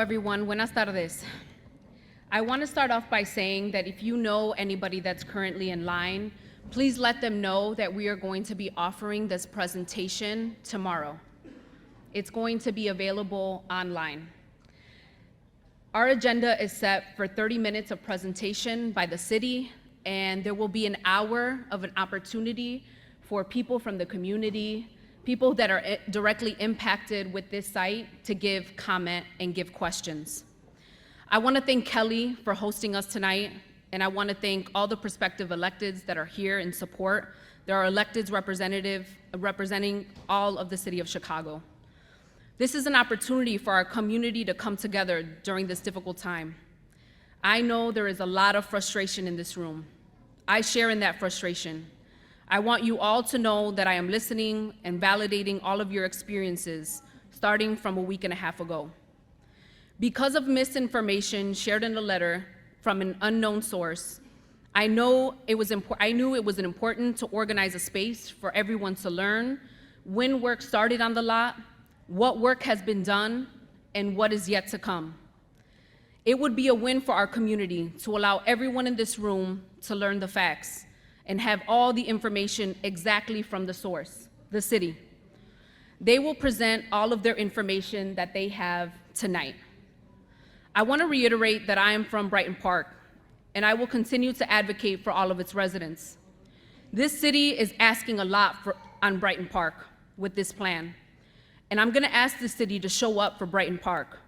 everyone. Buenas tardes. I want to start off by saying that if you know anybody that's currently in line, please let them know that we are going to be offering this presentation tomorrow. It's going to be available online. Our agenda is set for 30 minutes of presentation by the city, and there will be an hour of an opportunity for people from the community, people that are directly impacted with this site to give comment and give questions. I want to thank Kelly for hosting us tonight, and I want to thank all the prospective electeds that are here in support. There are electeds representing all of the city of Chicago. This is an opportunity for our community to come together during this difficult time. I know there is a lot of frustration in this room. I share in that frustration. I want you all to know that I am listening and validating all of your experiences, starting from a week and a half ago. Because of misinformation shared in the letter from an unknown source, I knew it was important to organize a space for everyone to learn when work started on the lot, what work has been done, and what is yet to come. It would be a win for our community to allow everyone in this room to learn the facts and have all the information exactly from the source, the city. They will present all of their information that they have tonight. I want to reiterate that I am from Brighton Park, and I will continue to advocate for all of its residents. This city is asking a lot on Brighton Park with this plan, and I'm going to ask the city to show up for Brighton Park.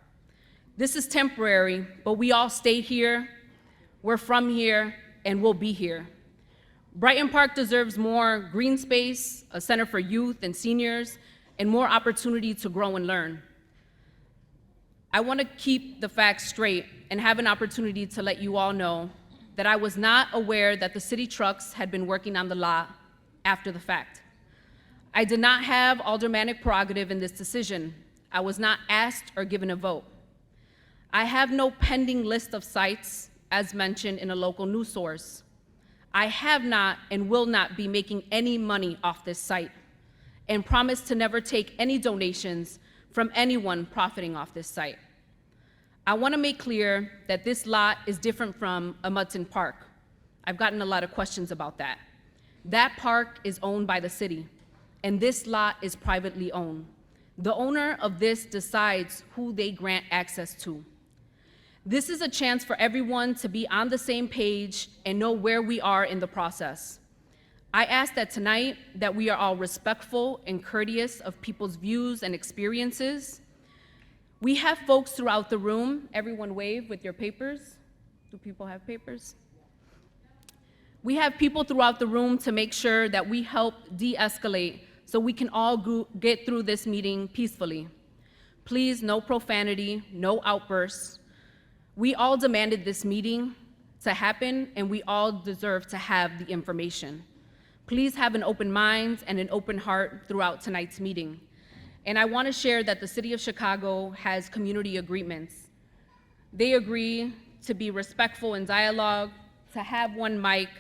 This is temporary, but we all stay here, we're from here, and we'll be here. Brighton Park deserves more green space, a center for youth and seniors, and more opportunity to grow and learn. I want to keep the facts straight and have an opportunity to let you all know that I was not aware that the city trucks had been working on the lot after the fact. I did not have aldermanic prerogative in this decision. I was not asked or given a vote. I have no pending list of sites as mentioned in a local news source. I have not and will not be making any money off this site and promise to never take any donations from anyone profiting off this site. I want to make clear that this lot is different from a Brighton Park. I've gotten a lot of questions about that. That park is owned by the city, and this lot is privately owned. The owner of this decides who they grant access to. This is a chance for everyone to be on the same page and know where we are in the process. I ask that tonight that we are all respectful and courteous of people's views and experiences. We have folks throughout the room. Everyone wave with your papers. Do people have papers? We have people throughout the room to make sure that we help de-escalate so we can all get through this meeting peacefully. Please, no profanity, no outbursts. We all demanded this meeting to happen, and we all deserve to have the information. Please have an open mind and an open heart throughout tonight's meeting. And I want to share that the City of Chicago has community agreements. They agree to be respectful in dialogue, to have one mic,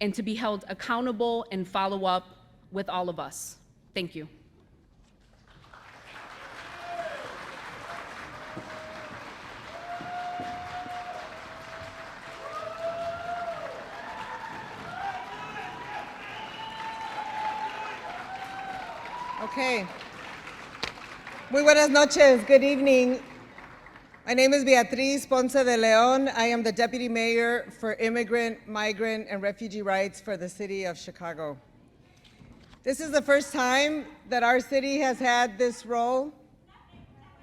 and to be held accountable and follow up with all of us. Thank you. Okay. Muy buenas noches. Good evening. My name is Beatriz Ponce de Leon. I am the Deputy Mayor for Immigrant, Migrant, and Refugee Rights for the City of Chicago. This is the first time that our city has had this role.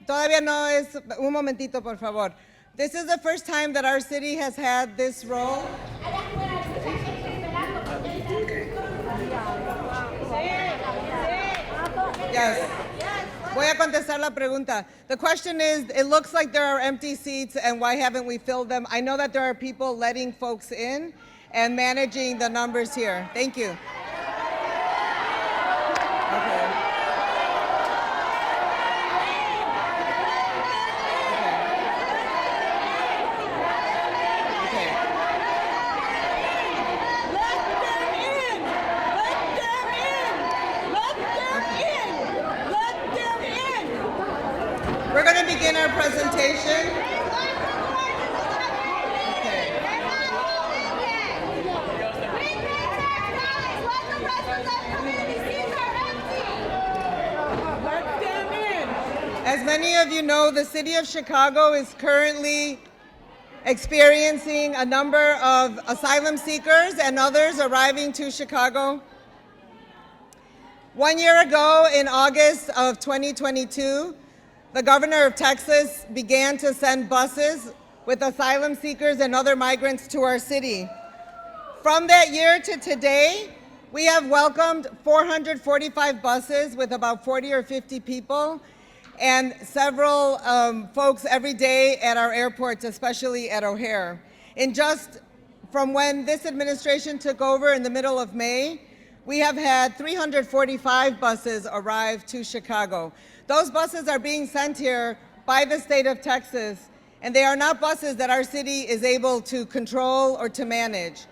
Todavía no es, un momentito, por favor. This is the first time that our city has had this role. Yes. Voy a contestar la pregunta. The question is, it looks like there are empty seats, and why haven't we filled them? I know that there are people letting folks in and managing the numbers here. Thank you. Okay. We're going to begin our presentation. As many of you know, the city of Chicago is currently experiencing a number of asylum seekers and others arriving to Chicago. 1 year ago, in August of 2022, the governor of Texas began to send buses with asylum seekers and other migrants to our city. From that year to today, we have welcomed 445 buses with about 40 or 50 people and several folks every day at our airports, especially at O'Hare. In just from when this administration took over in the middle of May, we have had 345 buses arrive to Chicago. Those buses are being sent here by the state of Texas, and they are not buses that our city is able to control or to manage.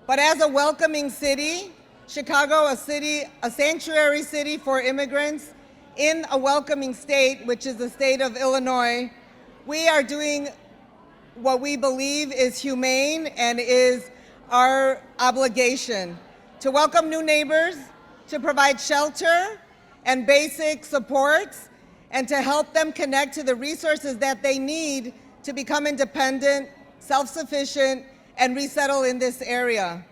But as a welcoming city, Chicago, a sanctuary city for immigrants in a welcoming state, which is the state of Illinois, we are doing what we believe is humane and is our obligation to welcome new neighbors, to provide shelter and basic supports, and to help them connect to the resources that they need to become independent, self-sufficient, and resettle in this area.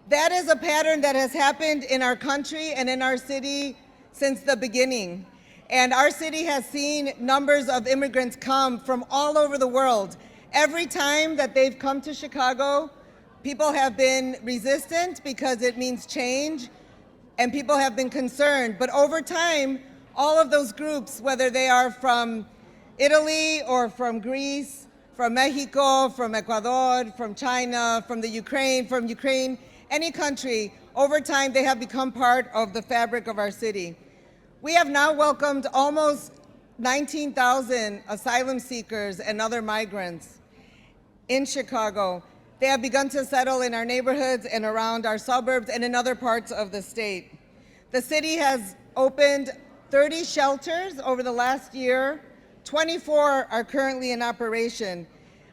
That is a pattern that has happened in our country and in our city since the beginning. And our city has seen numbers of immigrants come from all over the world. Every time that they've come to Chicago, people have been resistant because it means change, and people have been concerned. But over time, all of those groups, whether they are from Italy or from Greece, from Mexico, from Ecuador, from China, from Ukraine, any country, over time they have become part of the fabric of our city. We have now welcomed almost 19,000 asylum seekers and other migrants in Chicago. They have begun to settle in our neighborhoods and around our suburbs and in other parts of the state. The city has opened 30 shelters over the last year. 24 are currently in operation.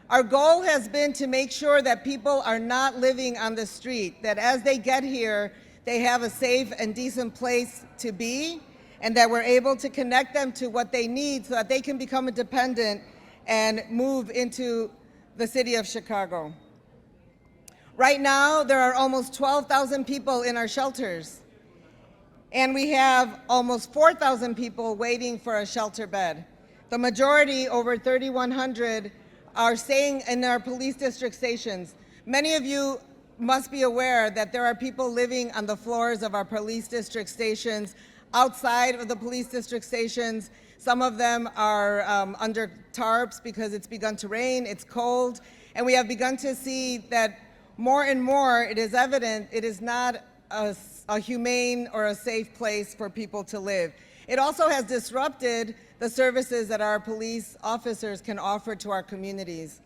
Our goal has been to make sure that people are not living on the street, that as they get here, they have a safe and decent place to be, and that we're able to connect them to what they need so that they can become independent and move into the city of Chicago. Right now, there are almost 12,000 people in our shelters, and we have almost 4,000 people waiting for a shelter bed. The majority, over 3,100, are staying in our police district stations. Many of you must be aware that there are people living on the floors of our police district stations, outside of the police district stations. Some of them are under tarps because it's begun to rain, it's cold, and we have begun to see that more and more it is evident it is not a humane or a safe place for people to live. It also has disrupted the services that our police officers can offer to our communities.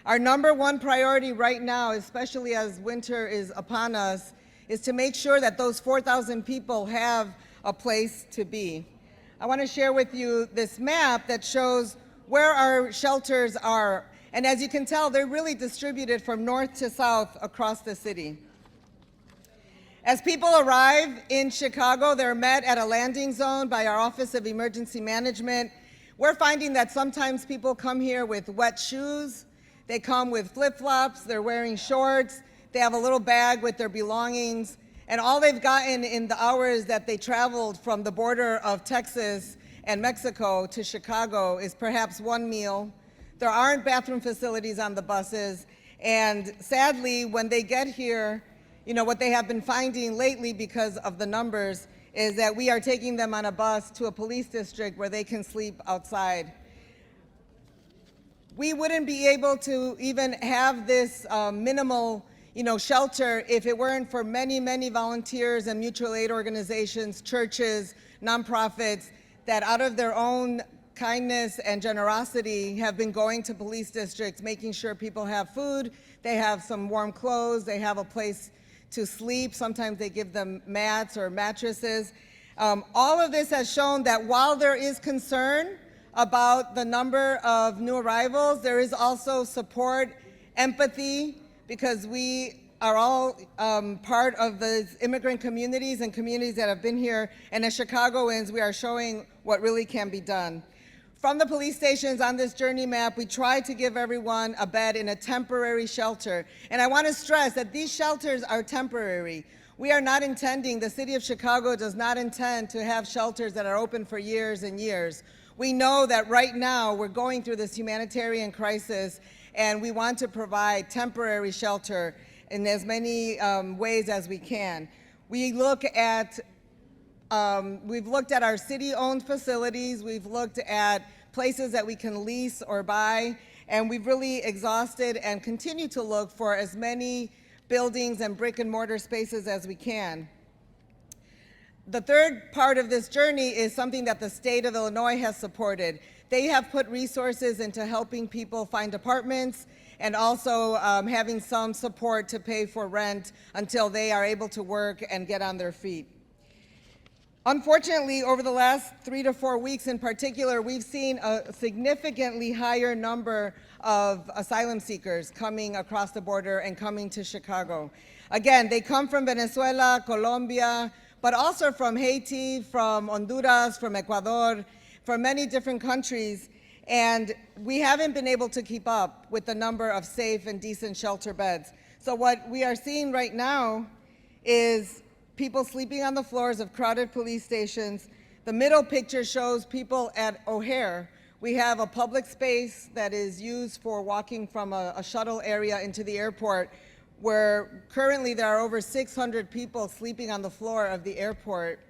Our number one priority right now, especially as winter is upon us, is to make sure that those 4,000 people have a place to be. I want to share with you this map that shows where our shelters are. And as you can tell, they're really distributed from north to south across the city. As people arrive in Chicago, they're met at a landing zone by our Office of Emergency Management. We're finding that sometimes people come here with wet shoes, they come with flip-flops, they're wearing shorts, they have a little bag with their belongings, and all they've gotten in the hours that they traveled from the border of Texas and Mexico to Chicago is perhaps one meal. There aren't bathroom facilities on the buses, and sadly, when they get here, what they have been finding lately because of the numbers is that we are taking them on a bus to a police district where they can sleep outside. We wouldn't be able to even have this minimal shelter if it weren't for many, many volunteers and mutual aid organizations, churches, nonprofits that out of their own kindness and generosity have been going to police districts, making sure people have food, they have some warm clothes, they have a place to sleep. Sometimes they give them mats or mattresses. All of this has shown that while there is concern about the number of new arrivals. There is also support, empathy, because we are all part of the immigrant communities and communities that have been here. And as Chicagoans, we are showing what really can be done. From the police stations on this journey map, we try to give everyone a bed in a temporary shelter. And I want to stress that these shelters are temporary. We are not intending, the city of Chicago does not intend to have shelters that are open for years and years. We know that right now we're going through this humanitarian crisis, and we want to provide temporary shelter in as many ways as we can. We've looked at our city-owned facilities, we've looked at places that we can lease or buy, and we've really exhausted and continue to look for as many buildings and brick and mortar spaces as we can. The third part of this journey is something that the state of Illinois has supported. They have put resources into helping people find apartments and also having some support to pay for rent until they are able to work and get on their feet. Unfortunately, over the last 3 to 4 weeks in particular, we've seen a significantly higher number of asylum seekers coming across the border and coming to Chicago. Again, they come from Venezuela, Colombia, but also from Haiti, from Honduras, from Ecuador, from many different countries. And we haven't been able to keep up with the number of safe and decent shelter beds. So what we are seeing right now is people sleeping on the floors of crowded police stations. The middle picture shows people at O'Hare. We have a public space that is used for walking from a shuttle area into the airport, where currently there are over 600 people sleeping on the floor of the airport.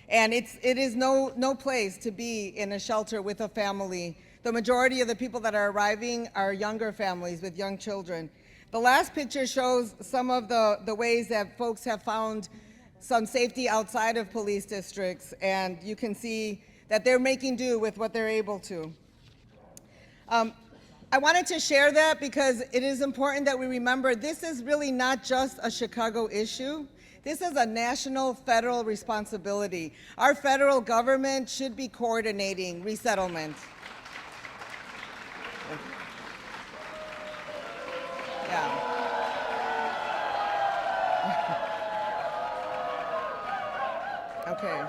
And it is no place to be in a shelter with a family. The majority of the people that are arriving are younger families with young children. The last picture shows some of the ways that folks have found some safety outside of police districts, and you can see that they're making do with what they're able to. I wanted to share that because it is important that we remember this is really not just a Chicago issue. This is a national federal responsibility. Our federal government should be coordinating resettlement. Yeah. Okay.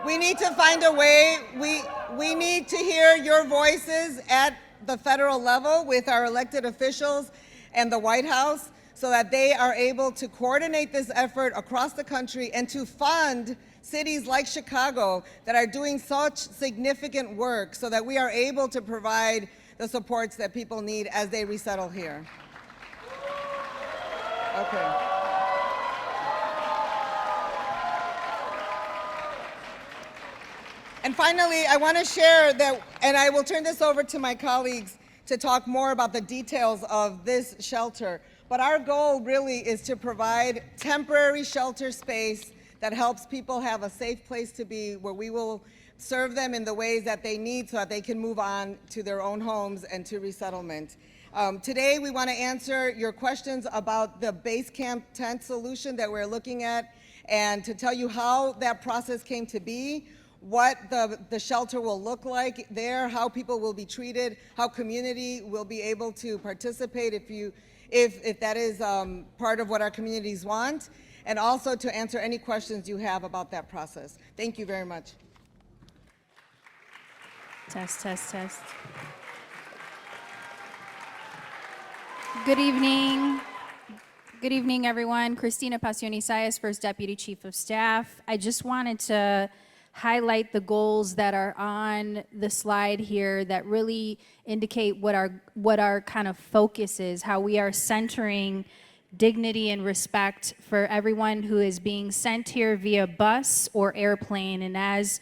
We need to find a way. We need to hear your voices at the federal level with our elected officials and the White House so that they are able to coordinate this effort across the country and to fund cities like Chicago that are doing such significant work so that we are able to provide the supports that people need as they resettle here. Okay. And finally, I want to share that, and I will turn this over to my colleagues to talk more about the details of this shelter. But our goal really is to provide temporary shelter space that helps people have a safe place to be, where we will serve them in the ways that they need so that they can move on to their own homes and to resettlement. Today, we want to answer your questions about the base camp tent solution that we're looking at, and to tell you how that process came to be, what the shelter will look like there, how people will be treated, how community will be able to participate if that is part of what our communities want, and also to answer any questions you have about that process. Thank you very much. Test, test, test. Good evening. Good evening, everyone. Cristina Pacioni-Sayas, First Deputy Chief of Staff. I just wanted to highlight the goals that are on the slide here that really indicate what our kind of focus is, how we are centering dignity and respect for everyone who is being sent here via bus or airplane. And as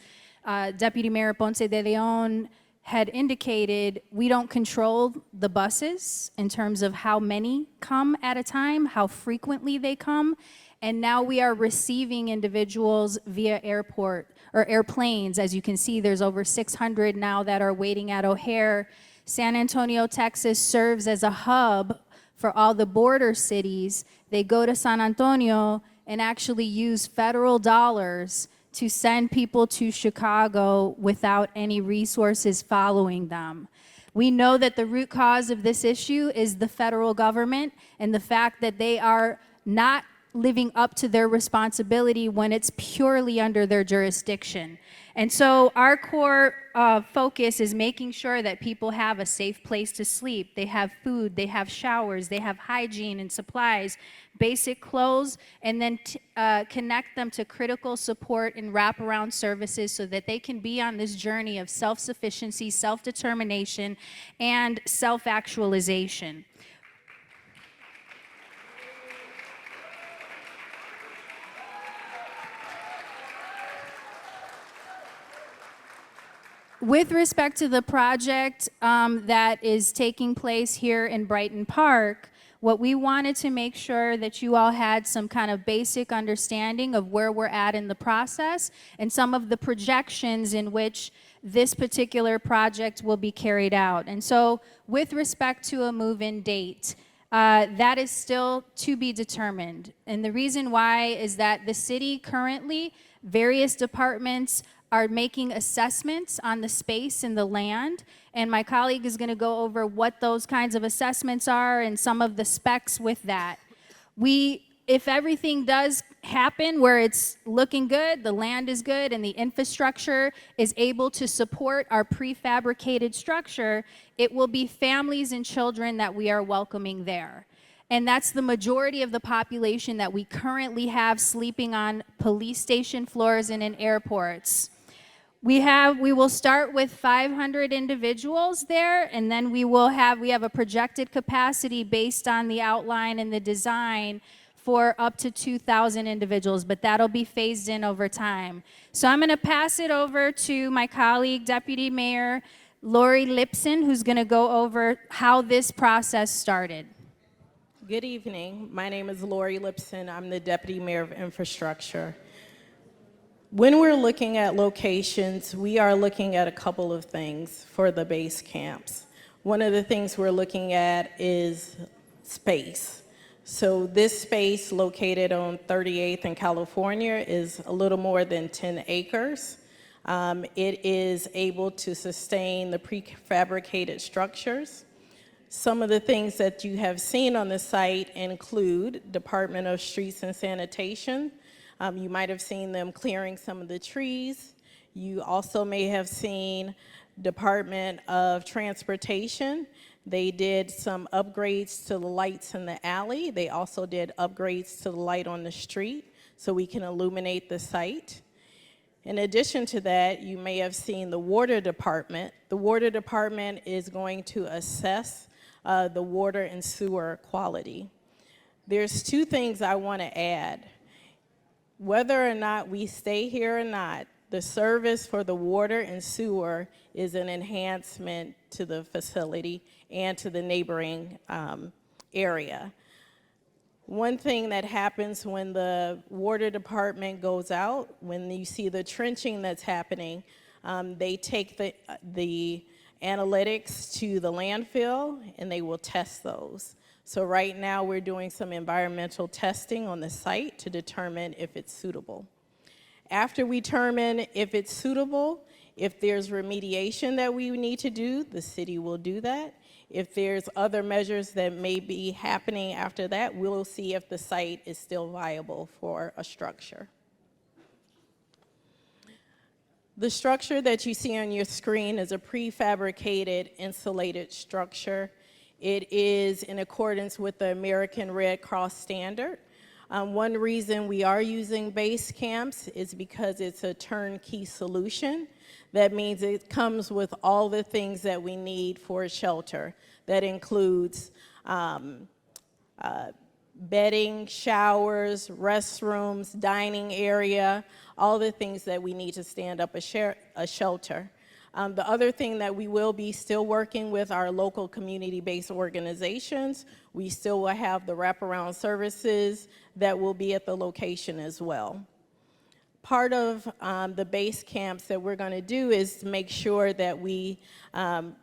Deputy Mayor Ponce de Leon had indicated, we don't control the buses in terms of how many come at a time, how frequently they come, and now we are receiving individuals via airport or airplanes. As you can see, there's over 600 now that are waiting at O'Hare. San Antonio, Texas serves as a hub for all the border cities. They go to San Antonio and actually use federal dollars to send people to Chicago without any resources following them. We know that the root cause of this issue is the federal government and the fact that they are not living up to their responsibility when it's purely under their jurisdiction. And so our core focus is making sure that people have a safe place to sleep, they have food, they have showers, they have hygiene and supplies, basic clothes, and then connect them to critical support and wraparound services so that they can be on this journey of self-sufficiency, self-determination, and self-actualization. With respect to the project that is taking place here in Brighton Park, what we wanted to make sure that you all had some kind of basic understanding of where we're at in the process and some of the projections in which this particular project will be carried out. And so with respect to a move-in date, that is still to be determined. And the reason why is that the city currently, various departments are making assessments on the space and the land, and my colleague is going to go over what those kinds of assessments are and some of the specs with that. If everything does happen where it's looking good, the land is good, and the infrastructure is able to support our prefabricated structure, it will be families and children that we are welcoming there. And that's the majority of the population that we currently have sleeping on police station floors and in airports. We will start with 500 individuals there, and then we have a projected capacity based on the outline and the design for up to 2,000 individuals, but that'll be phased in over time. So I'm gonna pass it over to my colleague, Deputy Mayor Lori Lipson, who's gonna go over how this process started. Good evening. My name is Lori Lipson. I'm the Deputy Mayor of Infrastructure. When we're looking at locations, we are looking at a couple of things for the base camps. One of the things we're looking at is space. So this space located on 38th in California is a little more than 10 acres. It is able to sustain the prefabricated structures. Some of the things that you have seen on the site include Department of Streets and Sanitation. You might have seen them clearing some of the trees. You also may have seen Department of Transportation. They did some upgrades to the lights in the alley. They also did upgrades to the light on the street so we can illuminate the site. In addition to that, you may have seen the Water Department. The Water Department is going to assess the water and sewer quality. There's two things I want to add. Whether or not we stay here or not, the service for the water and sewer is an enhancement to the facility and to the neighboring area. One thing that happens when the water department goes out, when you see the trenching that's happening, they take the analytics to the landfill and they will test those. So right now we're doing some environmental testing on the site to determine if it's suitable. After we determine if it's suitable, if there's remediation that we need to do, the city will do that. If there's other measures that may be happening after that, we'll see if the site is still viable for a structure. The structure that you see on your screen is a prefabricated insulated structure. It is in accordance with the American Red Cross standard. One reason we are using base camps is because it's a turnkey solution. That means it comes with all the things that we need for a shelter. That includes bedding, showers, restrooms, dining area, all the things that we need to stand up a shelter. The other thing that we will be still working with our local community-based organizations. We still will have the wraparound services that will be at the location as well. part of the base camps that we're going to do is to make sure that we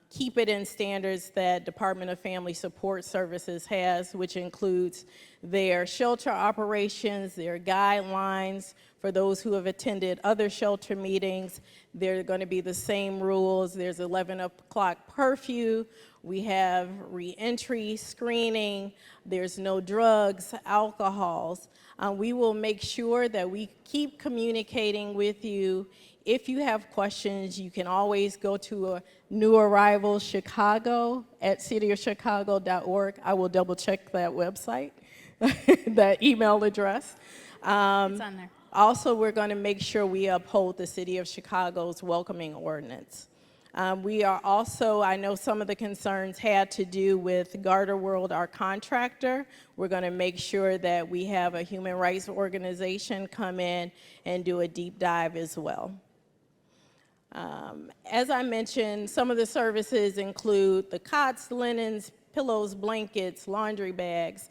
keep it in standards that Department of Family Support Services has, which includes their shelter operations, their guidelines. For those who have attended other shelter meetings, they're going to be the same rules. There's 11 o'clock curfew. We have reentry screening. There's no drugs, alcohols. We will make sure that we keep communicating with you. If you have questions, you can always go to New Arrival Chicago at cityofchicago.org. I will double check that website, that email address. It's on there. Also, we're going to make sure we uphold the City of Chicago's welcoming ordinance. We are also, I know some of the concerns had to do with Garter World, our contractor. We're going to make sure that we have a human rights organization come in and do a deep dive as well. As I mentioned, some of the services include the cots, linens, pillows, blankets, laundry bags.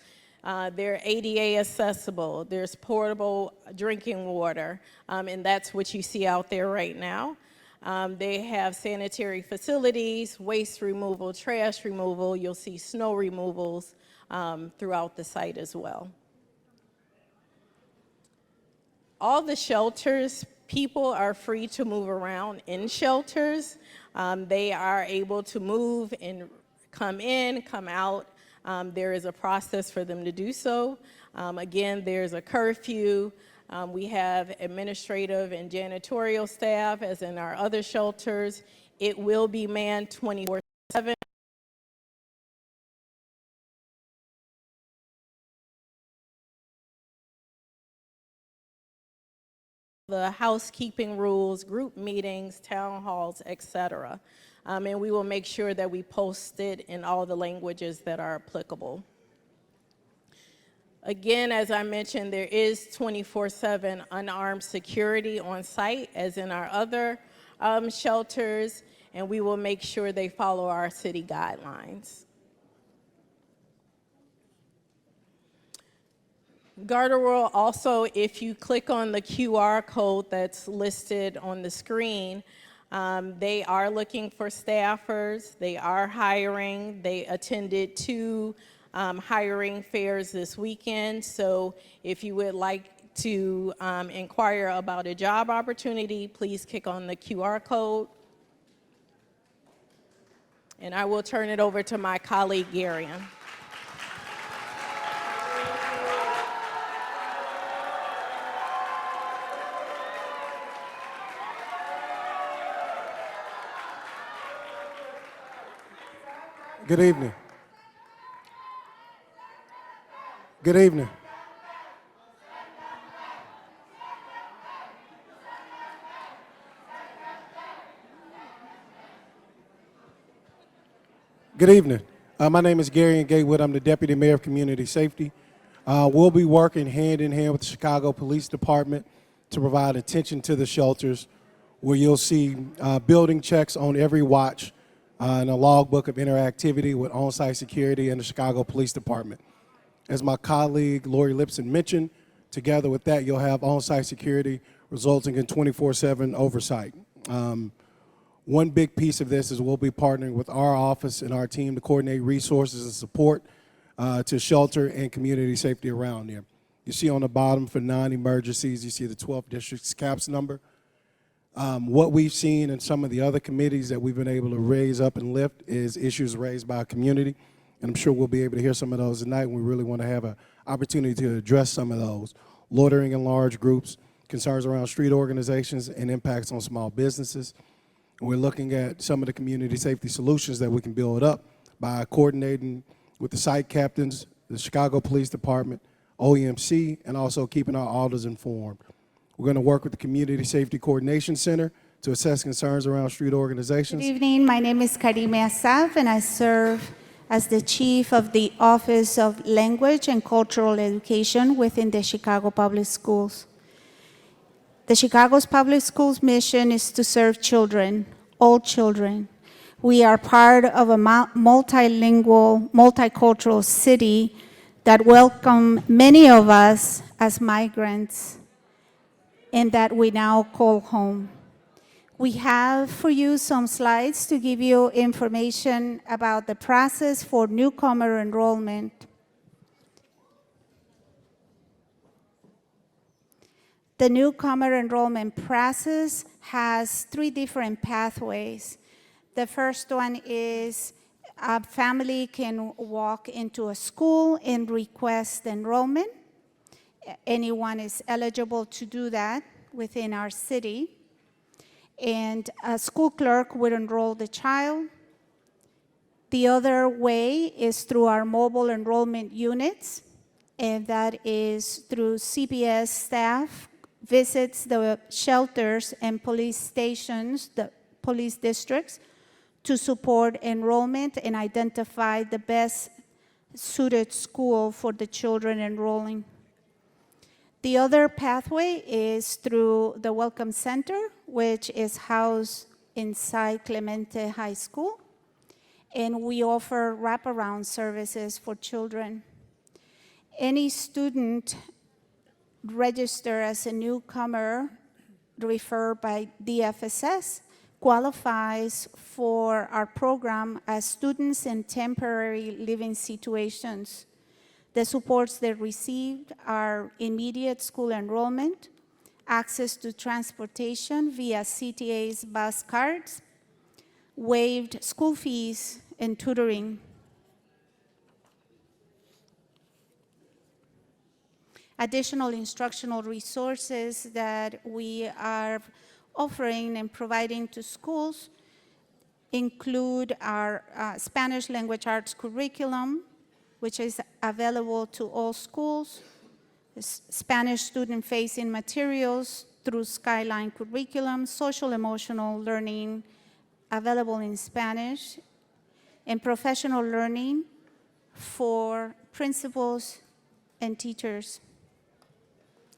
They're ADA accessible. There's portable drinking water, and that's what you see out there right now. They have sanitary facilities, waste removal, trash removal. You'll see snow removals throughout the site as well. All the shelters, people are free to move around in shelters. They are able to move and come in, come out. There is a process for them to do so. Again, there's a curfew. We have administrative and janitorial staff, as in our other shelters. It will be manned 24/7. The housekeeping rules, group meetings, town halls, etc. And we will make sure that we post it in all the languages that are applicable. Again, as I mentioned, there is 24/7 unarmed security on site, as in our other shelters, and we will make sure they follow our city guidelines. Garter World also, if you click on the QR code that's listed on the screen, they are looking for staffers. They are hiring. They attended 2 hiring fairs this weekend. So if you would like to inquire about a job opportunity, please click on the QR code. And I will turn it over to my colleague, Garion. Good evening. Good evening. Good evening. My name is Gary Gatewood. I'm the Deputy Mayor of Community Safety. We'll be working hand in hand with the Chicago Police Department to provide attention to the shelters, where you'll see building checks on every watch and a logbook of interactivity with on-site security and the Chicago Police Department. As my colleague Lori Lipson mentioned, together with that, you'll have on-site security resulting in 24/7 oversight. One big piece of this is we'll be partnering with our office and our team to coordinate resources and support to shelter and community safety around there. You see on the bottom for non-emergencies, you see the 12th District's CAPS number. What we've seen in some of the other committees that we've been able to raise up and lift is issues raised by our community. And I'm sure we'll be able to hear some of those tonight, and we really want to have an opportunity to address some of those. Loitering in large groups, concerns around street organizations, and impacts on small businesses. And we're looking at some of the community safety solutions that we can build up by coordinating with the site captains, the Chicago Police Department, OEMC, and also keeping our alders informed. We're going to work with the Community Safety Coordination Center to assess concerns around street organizations. Good evening. My name is Karime Asaf, and I serve as the Chief of the Office of Language and Cultural Education within the Chicago Public Schools. The Chicago's Public Schools mission is to serve children, all children. We are part of a multilingual, multicultural city that welcome many of us as migrants and that we now call home. We have for you some slides to give you information about the process for newcomer enrollment. The newcomer enrollment process has 3 different pathways. The first one is a family can walk into a school and request enrollment. Anyone is eligible to do that within our city. And a school clerk would enroll the child. The other way is through our mobile enrollment units, and that is through CPS staff visits the shelters and police stations, the police districts, to support enrollment and identify the best suited school for the children enrolling. The other pathway is through the Welcome Center, which is housed inside Clemente High School, and we offer wraparound services for children. Any student registered as a newcomer referred by DFSS qualifies for our program as students in temporary living situations. The supports they received are immediate school enrollment, access to transportation via CTA's bus cards, waived school fees, and tutoring. Additional instructional resources that we are offering and providing to schools include our Spanish language arts curriculum, which is available to all schools, Spanish student-facing materials through Skyline curriculum, social emotional learning available in Spanish, and professional learning for principals and teachers.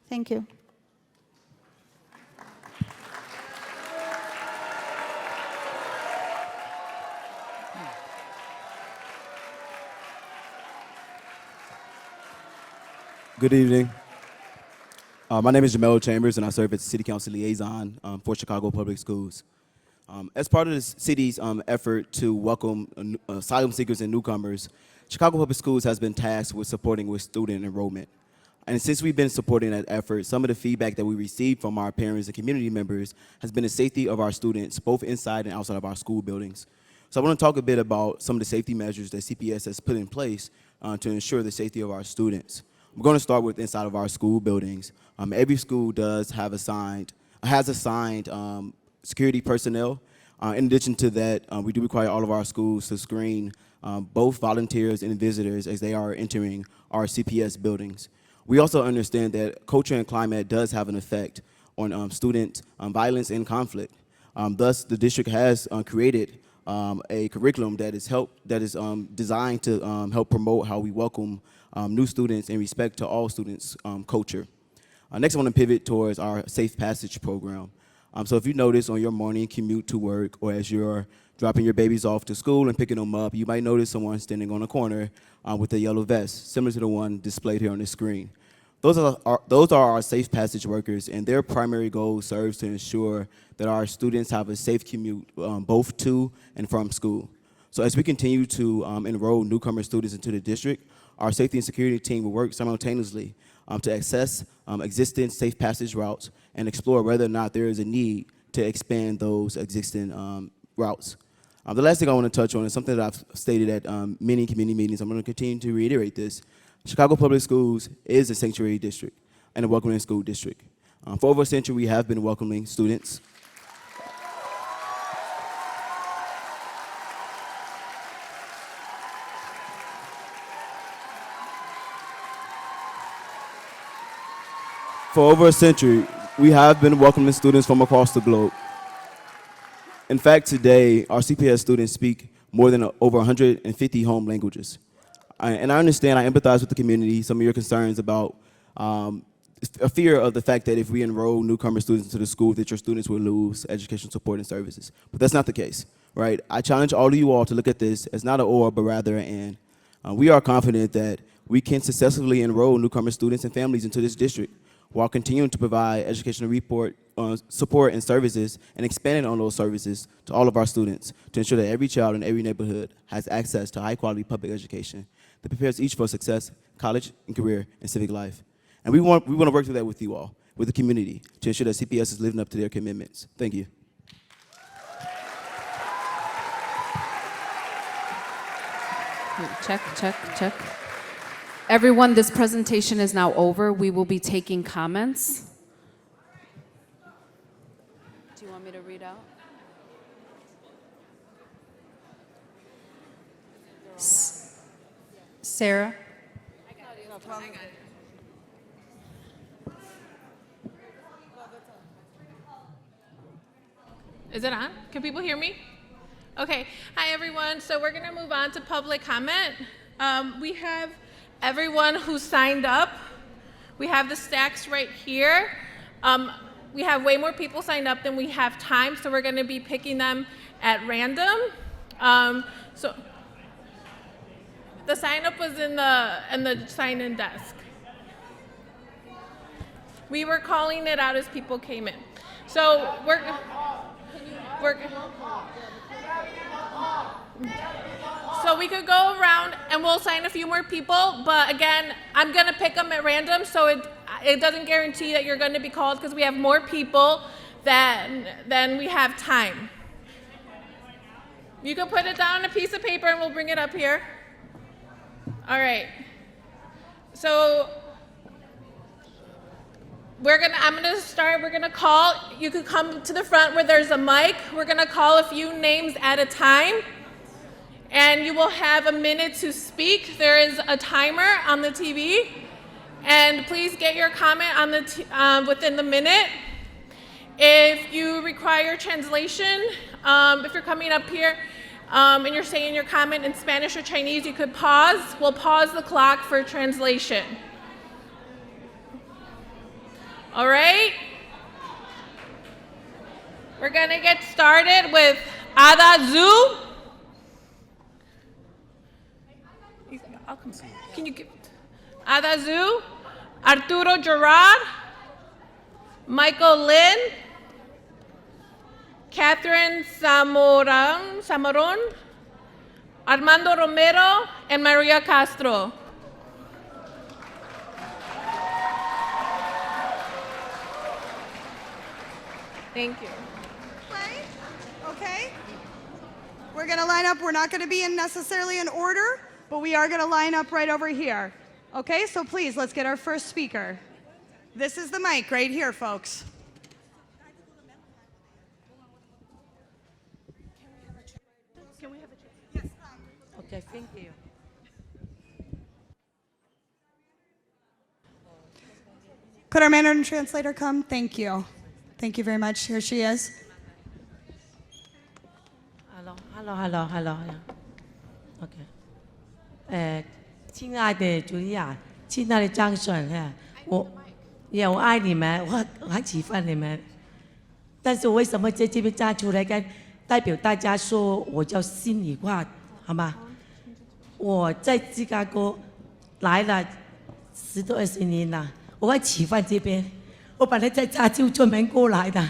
Thank you. Good evening. My name is Jamel Chambers, and I serve as City Council Liaison for Chicago Public Schools. As part of the city's effort to welcome asylum seekers and newcomers, Chicago Public Schools has been tasked with supporting with student enrollment. And since we've been supporting that effort, some of the feedback that we received from our parents and community members has been the safety of our students, both inside and outside of our school buildings. So I want to talk a bit about some of the safety measures that CPS has put in place to ensure the safety of our students. We're going to start with inside of our school buildings. Every school has assigned security personnel. In addition to that, we do require all of our schools to screen both volunteers and visitors as they are entering our CPS buildings. We also understand that culture and climate does have an effect on student violence and conflict. Thus, the district has created a curriculum that is designed to help promote how we welcome new students and respect to all students' culture. Next, I want to pivot towards our Safe Passage program. So if you notice on your morning commute to work or as you're dropping your babies off to school and picking them up, you might notice someone standing on a corner with a yellow vest, similar to the one displayed here on the screen. Those are our Safe Passage workers, and their primary goal serves to ensure that our students have a safe commute both to and from school. So as we continue to enroll newcomer students into the district, our safety and security team will work simultaneously to assess existing safe passage routes and explore whether or not there is a need to expand those existing routes. The last thing I want to touch on is something that I've stated at many community meetings. I'm going to continue to reiterate this. Chicago Public Schools is a sanctuary district and a welcoming school district. For over a century, we have been welcoming students. For over a century, we have been welcoming students from across the globe. In fact, today, our CPS students speak more than over 150 home languages. And I understand, I empathize with the community, some of your concerns about a fear of the fact that if we enroll newcomer students into the school, that your students will lose educational support and services. But that's not the case, right? I challenge all of you all to look at this as not an or, but rather an and. We are confident that we can successfully enroll newcomer students and families into this district. while continuing to provide educational support and services and expanding on those services to all of our students to ensure that every child in every neighborhood has access to high-quality public education that prepares each for success, college and career, and civic life. And we want to work through that with you all, with the community, to ensure that CPS is living up to their commitments. Thank you. Check, check, check. Everyone, this presentation is now over. We will be taking comments. Do you want me to read out? Sarah? Is it on? Can people hear me? Okay. Hi, everyone. So we're going to move on to public comment. We have everyone who signed up. We have the stacks right here. We have way more people signed up than we have time, so we're going to be picking them at random. So the sign-up was in the sign-in desk. We were calling it out as people came in. So so we could go around and we'll sign a few more people, but again, I'm gonna pick them at random, so it doesn't guarantee that you're gonna be called because we have more people than we have time. You can put it down on a piece of paper and we'll bring it up here. All right. So I'm gonna start, we're gonna call, you can come to the front where there's a mic. We're gonna call a few names at a time, and you will have a minute to speak. There is a timer on the TV, and please get your comment on within the minute. If you require translation, if you're coming up here and you're saying your comment in Spanish or Chinese, you could pause. We'll pause the clock for translation. All right? We're gonna get started with Ada Zhu. I'll come. Can you give Ada Zhu, Arturo Gerard, Michael Lin, Catherine Samaron, Armando Romero, and Maria Castro. Thank you. Right? Okay. We're going to line up. We're not going to be necessarily in order, but we are going to line up right over here. Okay, so please, let's get our first speaker. This is the mic right here, folks. Can we have a Yes. Okay, thank you. Could our Mandarin translator come? Thank you. Thank you very much. Here she is. Hello. OK。亲爱的主雅，亲爱的张选哈，我爱你们，我很喜欢你们。但是我为什么在这边站出来跟代表大家说，我叫心里话，好吗？我在芝加哥来了10多20年了，我很喜欢这边。我本来在加州专门过来的，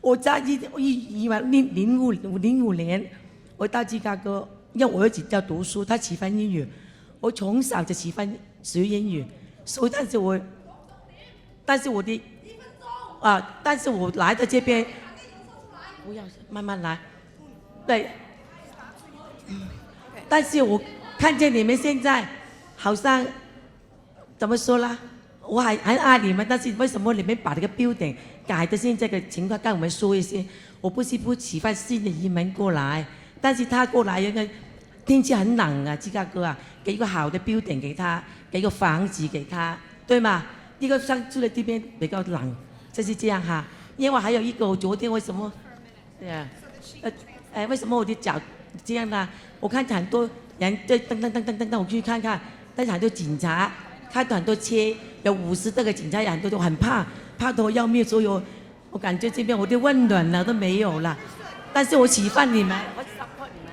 我在05年，我到芝加哥，因为我儿子要读书，他喜欢英语，我从小就喜欢学英语，所以但是我来到这边，不要慢慢来，对，但是我看见你们现在好像怎么说呢？我很爱你们，但是为什么你们把这个标点改的现在的情况跟我们说一些？我不喜欢新的移民过来，但是他过来因为天气很冷啊，芝加哥啊，给一个好的标点给他，给个房子给他，对吗？一个上住在这边比较冷，就是这样哈。因为还有一个，我昨天为什么？对啊，为什么我的脚这样呢？我看很多人在噔，我去看看，但是很多警察。看到很多车，有50多个警察，很多都很怕得要命，所以我感觉这边我的温暖了都没有了。但是我喜欢你们，我 support 你们。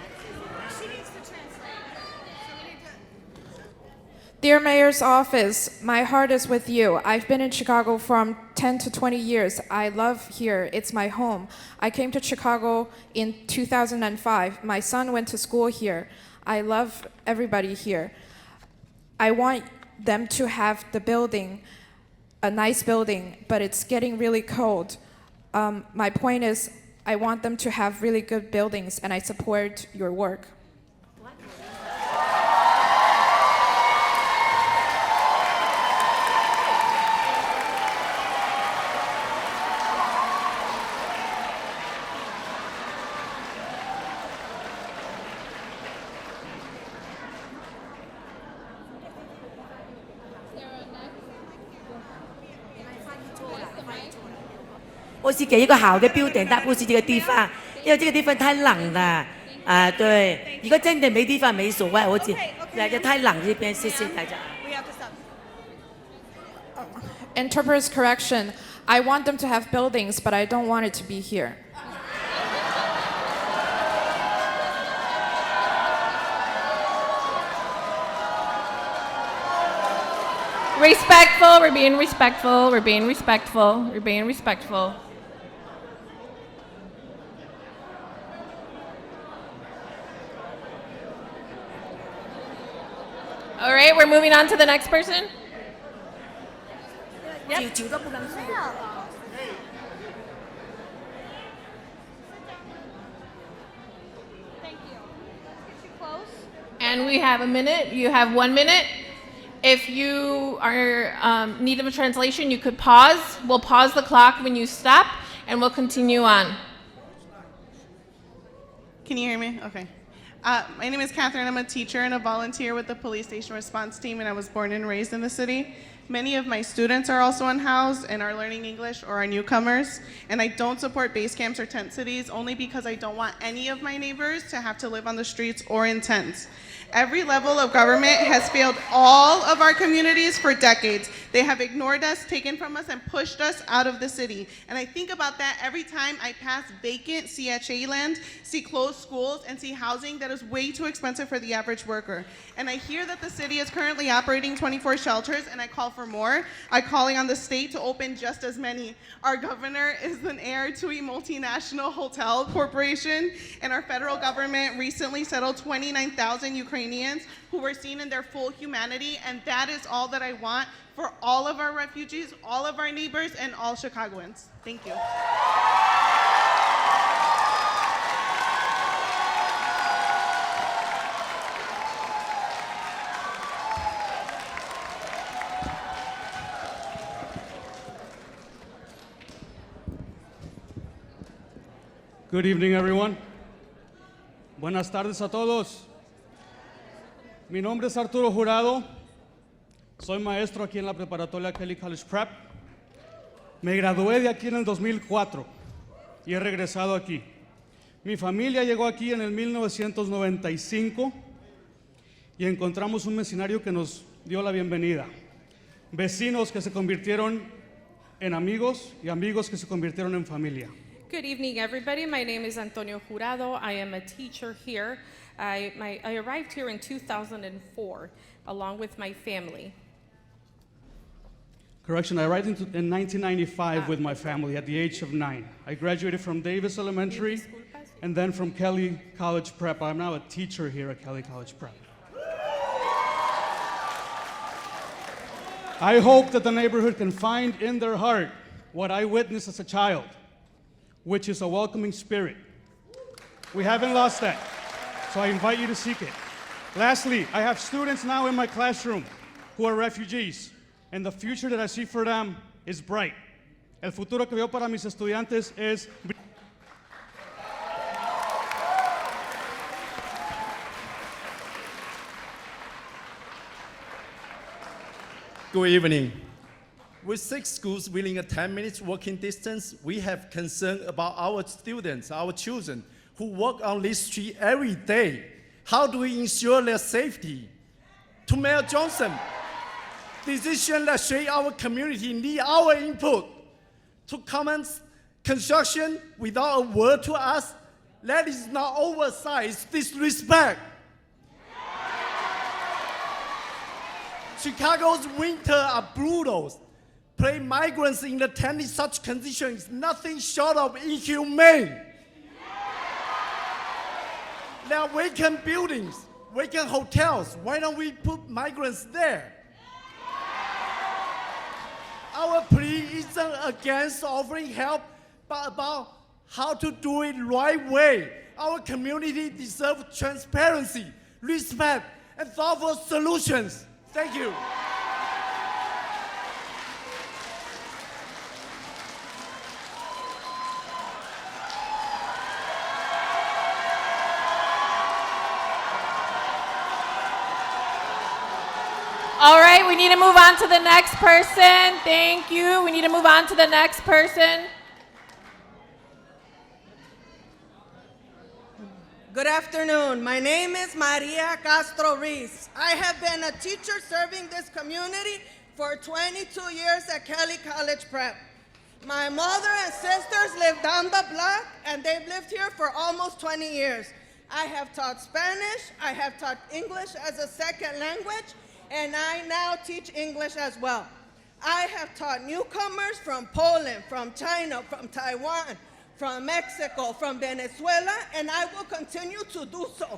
Dear Mayor's Office, my heart is with you. I've been in Chicago from 10 to 20 years. I love here. It's my home. I came to Chicago in 2005. My son went to school here. I love everybody here. I want them to have the building, a nice building, but it's getting really cold. My point is, I want them to have really good buildings, and I support your work. "我是给一个好的标点，但不是这个地方，因为这个地方太冷了。对，如果真的没地方没所谓，我只太冷这边，谢谢大家。Interpreter's correction. I want them to have buildings, but I don't want it to be here. Respectful, we're being respectful, we're being respectful, we're being respectful. All right, we're moving on to the next person. 久都不能睡。And we have a minute. You have 1 minute. If you are need of a translation, you could pause. We'll pause the clock when you stop, and we'll continue on. Can you hear me? Okay. My name is Catherine. I'm a teacher and a volunteer with the police station response team, and I was born and raised in the city. Many of my students are also unhoused and are learning English or are newcomers. And I don't support base camps or tent cities only because I don't want any of my neighbors to have to live on the streets or in tents. Every level of government has failed all of our communities for decades. They have ignored us, taken from us, and pushed us out of the city. And I think about that every time I pass vacant CHA land, see closed schools, and see housing that is way too expensive for the average worker. And I hear that the city is currently operating 24 shelters, and I call for more. I'm calling on the state to open just as many. Our governor is an heir to a multinational hotel corporation, and our federal government recently settled 29,000 Ukrainians who were seen in their full humanity, and that is all that I want for all of our refugees, all of our neighbors, and all Chicagoans. Thank you. Good evening, everyone. Buenas tardes a todos. Mi nombre es Arturo Jurado. Soy maestro aquí en la preparatoria Kelly College Prep. Me gradué de aquí en el 2004 y he regresado aquí. Mi familia llegó aquí en el 1995 y encontramos un vecindario que nos dio la bienvenida. Vecinos que se convirtieron en amigos y amigos que se convirtieron en familia. Good evening, everybody. My name is Antonio Jurado. I am a teacher here. I arrived here in 2004 along with my family. Correction, I arrived in 1995 with my family at the age of 9. I graduated from Davis Elementary and then from Kelly College Prep. I'm now a teacher here at Kelly College Prep. I hope that the neighborhood can find in their heart what I witnessed as a child, which is a welcoming spirit. We haven't lost that, so I invite you to seek it. Lastly, I have students now in my classroom who are refugees, and the future that I see for them is bright. El futuro que veo para mis estudiantes es Good evening. With 6 schools within a 10 minutes walking distance, we have concern about our students, our children, who walk on this street every day. How do we ensure their safety? To Mayor Johnson, decisions that shape our community need our input. To commence construction without a word to us, that is not oversight, it's disrespect. Chicago's winter are brutal. Playing migrants in the tent in such conditions is nothing short of inhumane. There are vacant buildings, vacant hotels. Why don't we put migrants there? Our plea isn't against offering help, but about how to do it right way. Our community deserves transparency, respect, and thoughtful solutions. Thank you. All right, we need to move on to the next person. Thank you. We need to move on to the next person. Good afternoon. My name is Maria Castro Ruiz. I have been a teacher serving this community for 22 years at Kelly College Prep. My mother and sisters live down the block, and they've lived here for almost 20 years. I have taught Spanish, I have taught English as a second language, and I now teach English as well. I have taught newcomers from Poland, from China, from Taiwan, from Mexico, from Venezuela, and I will continue to do so.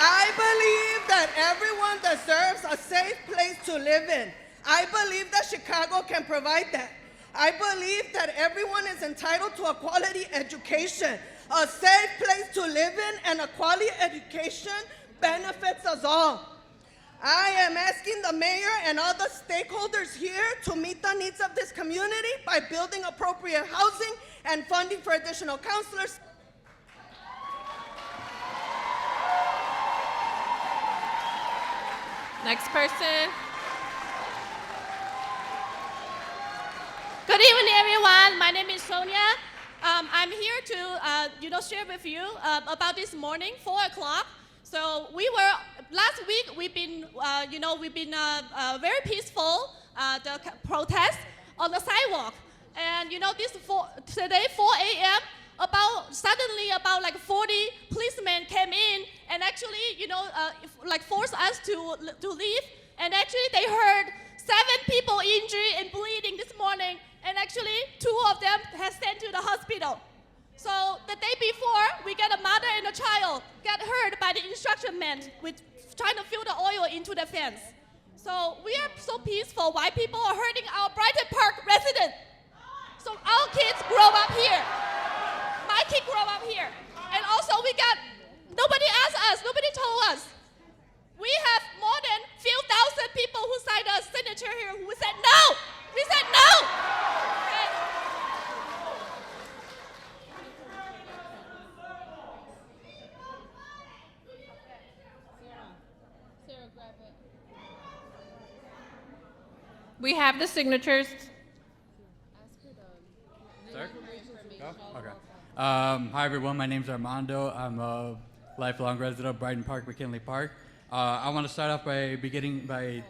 I believe that everyone deserves a safe place to live in. I believe that Chicago can provide that. I believe that everyone is entitled to a quality education. A safe place to live in and a quality education benefits us all. I am asking the mayor and other stakeholders here to meet the needs of this community by building appropriate housing and funding for additional counselors. Next person. Good evening, everyone. My name is Sonia. I'm here to, share with you about this morning, 4 o'clock. So last week we've been very peaceful, the protest on the sidewalk. And today, 4 a.m., suddenly about like 40 policemen came in and actually, forced us to leave. And actually they heard 7 people injured and bleeding this morning. And actually 2 of them has sent to the hospital. So the day before, we got a mother and a child got hurt by the instruction men with trying to fill the oil into the fence. So we are so peaceful. Why people are hurting our Brighton Park residents? So our kids grow up here. My kid grow up here. And also nobody asked us, nobody told us. We have more than few thousand people who signed a signature here who said no. We said no. Okay. We have the signatures. Sir? Oh, okay. Hi, everyone. My name's Armando. I'm a lifelong resident of Brighton Park, McKinley Park. I want to start off by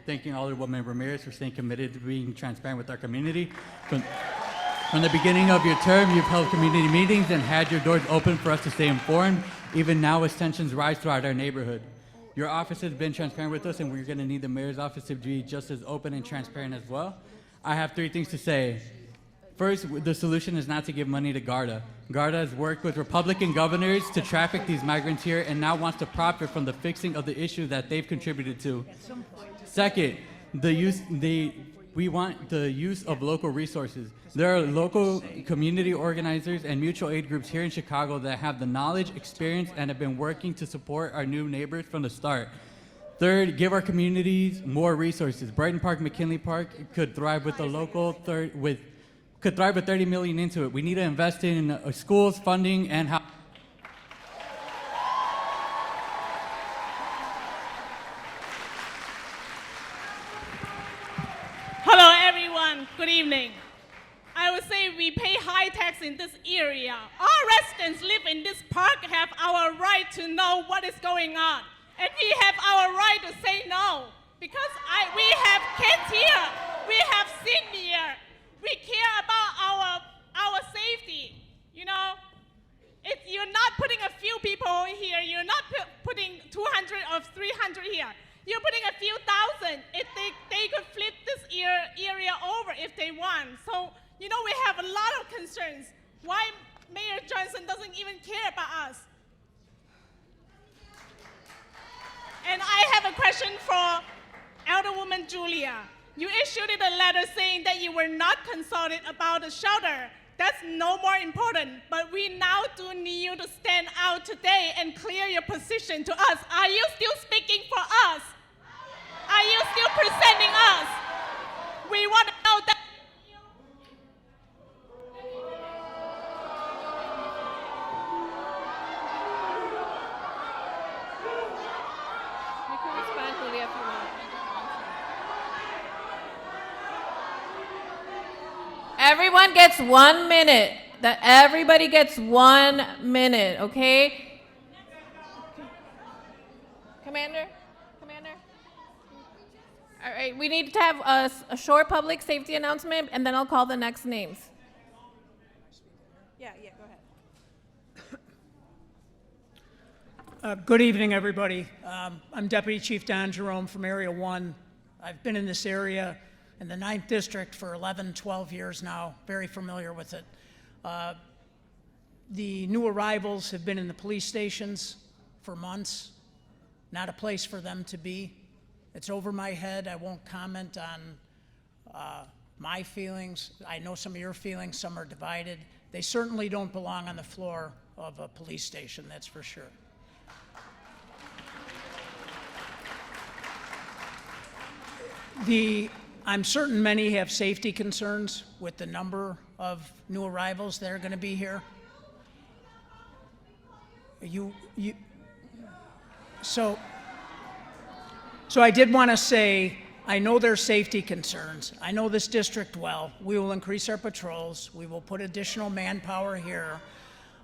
thanking Alderwoman Ramirez for staying committed to being transparent with our community. From the beginning of your term, you've held community meetings and had your doors open for us to stay informed, even now as tensions rise throughout our neighborhood. Your office has been transparent with us, and we're going to need the mayor's office to be just as open and transparent as well. I have 3 things to say. First, the solution is not to give money to Garda. Garda has worked with Republican governors to traffic these migrants here and now wants to profit from the fixing of the issue that they've contributed to. Second, we want the use of local resources. There are local community organizers and mutual aid groups here in Chicago that have the knowledge, experience, and have been working to support our new neighbors from the start. Third, give our communities more resources. Brighton Park, McKinley Park could thrive with could thrive with $30 million into it. We need to invest in schools, funding, and how. Hello, everyone. Good evening. I would say we pay high tax in this area. Our residents live in this park have our right to know what is going on. And we have our right to say no. Because we have kids here. We have seniors. We care about our safety. If you're not putting a few people here, you're not putting putting 200 or 300 here. You're putting a few thousand. If they could flip this area over if they want. So, you know, we have a lot of concerns. Why Mayor Johnson doesn't even care about us? And I have a question for Elderwoman Julia. You issued a letter saying that you were not consulted about the shelter. That's no more important, but we now do need you to stand out today and clear your position to us. Are you still speaking for us? Are you still presenting us? We want to know that. You can respond, Julia, if you want. Everyone gets 1 minute. Everybody gets 1 minute, okay? Commander? All right, we need to have a short public safety announcement, and then I'll call the next names. Yeah, go ahead. Good evening, everybody. I'm Deputy Chief Don Jerome from Area 1. I've been in this area in the 9th District for 11, 12 years now, very familiar with it. The new arrivals have been in the police stations for months, not a place for them to be. It's over my head. I won't comment on my feelings. I know some of your feelings, some are divided. They certainly don't belong on the floor of a police station, that's for sure. I'm certain many have safety concerns with the number of new arrivals that are going to be here. So I did want to say, I know there's safety concerns. I know this district well. We will increase our patrols. We will put additional manpower here.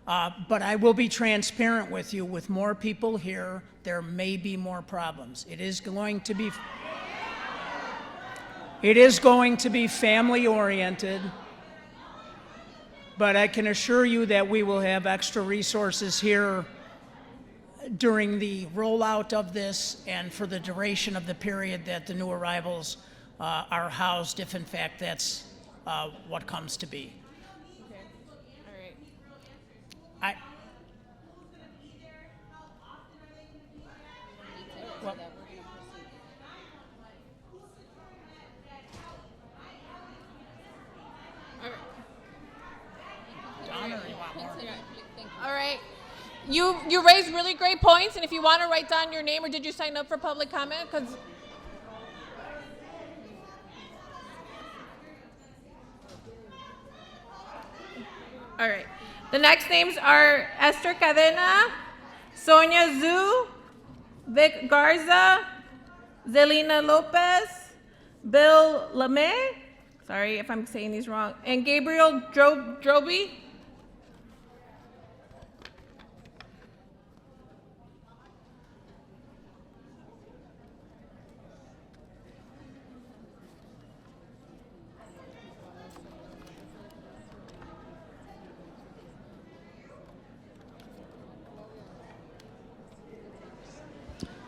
But I will be transparent with you. With more people here, there may be more problems. It is going to be family-oriented, but I can assure you that we will have extra resources here during the rollout of this and for the duration of the period that the new arrivals are housed, if in fact that's what comes to be. Okay. All right. Well, All right. You raised really great points, and if you want to write down your name, or did you sign up for public comment? Because all right. The next names are Esther Cadena, Sonia Zhu, Vic Garza, Zelina Lopez, Bill LeMay, sorry if I'm saying these wrong, and Gabriel Droby.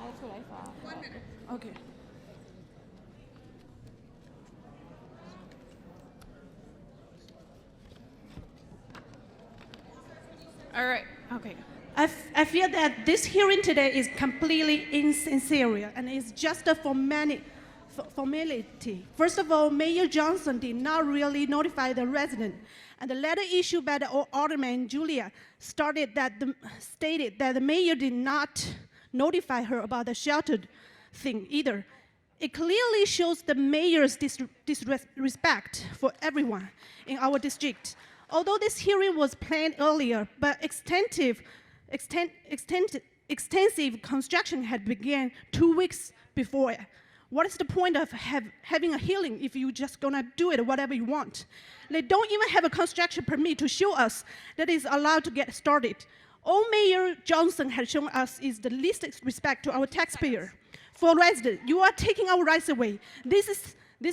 That's what I thought. 1 minute. Okay. All right. Okay. I feel that this hearing today is completely insincere and it's just a formality. First of all, Mayor Johnson did not really notify the resident, and the letter issued by the Alderman Julia stated that the mayor did not notify her about the shelter thing either. It clearly shows the mayor's disrespect for everyone in our district. Although this hearing was planned earlier, but extensive construction had begun 2 weeks before. What is the point of having a hearing if you're just gonna do it whatever you want? They don't even have a construction permit to show us that is allowed to get started. All Mayor Johnson has shown us is the least respect to our taxpayer. For residents, you are taking our rights away. This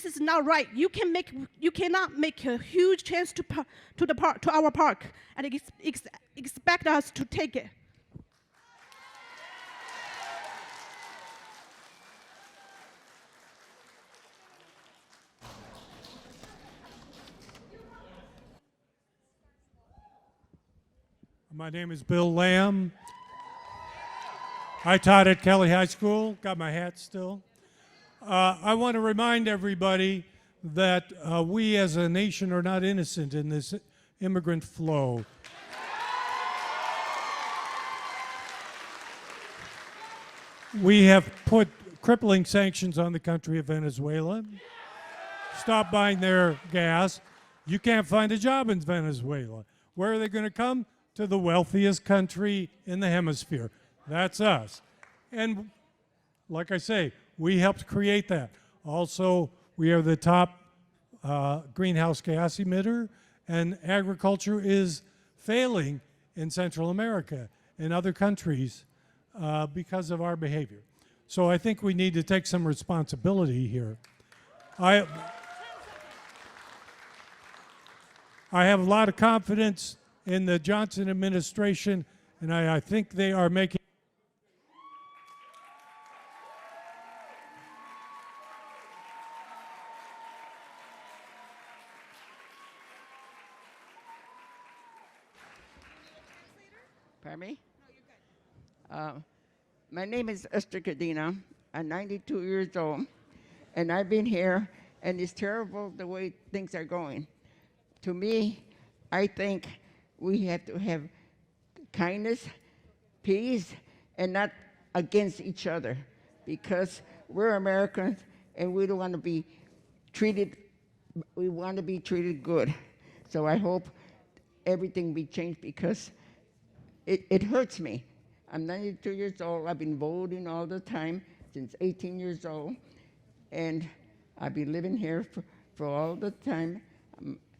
is not right. You cannot make a huge change to our park and expect us to take it. My name is Bill Lamb. I taught at Kelly High School, got my hat still. I want to remind everybody that we as a nation are not innocent in this immigrant flow. We have put crippling sanctions on the country of Venezuela. Stop buying their gas. You can't find a job in Venezuela. Where are they going to come? To the wealthiest country in the hemisphere. That's us. And like I say, we helped create that. Also, we are the top greenhouse gas emitter, and agriculture is failing in Central America and other countries because of our behavior. So I think we need to take some responsibility here. I have a lot of confidence in the Johnson administration, and I think they are making Pardon me? My name is Esther Cadena. I'm 92 years old, and I've been here, and it's terrible the way things are going. To me, I think we have to have kindness, peace, and not against each other, because we're Americans, and we don't want to be treated, we want to be treated good. So I hope everything be changed, because it hurts me. I'm 92 years old. I've been voting all the time since 18 years old, and I've been living here for all the time.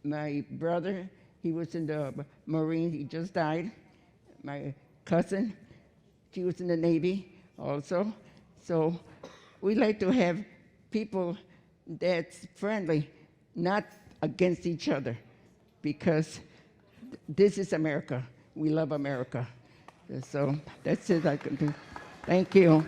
My brother, he was in the Marines. He just died. My cousin, she was in the Navy also. So we like to have people that's friendly, not against each other, because this is America. We love America. So that's it I can do. Thank you.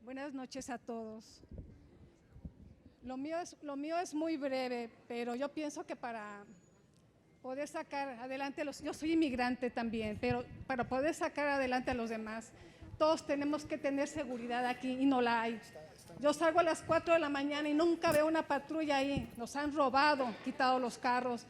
Buenas noches a todos. Lo mío es muy breve, pero yo pienso que para poder sacar adelante yo soy inmigrante también, pero para poder sacar adelante a los demás, todos tenemos que tener seguridad aquí y no la hay. Yo salgo a las 4 de la mañana y nunca veo una patrulla ahí. Nos han robado, quitado los carros,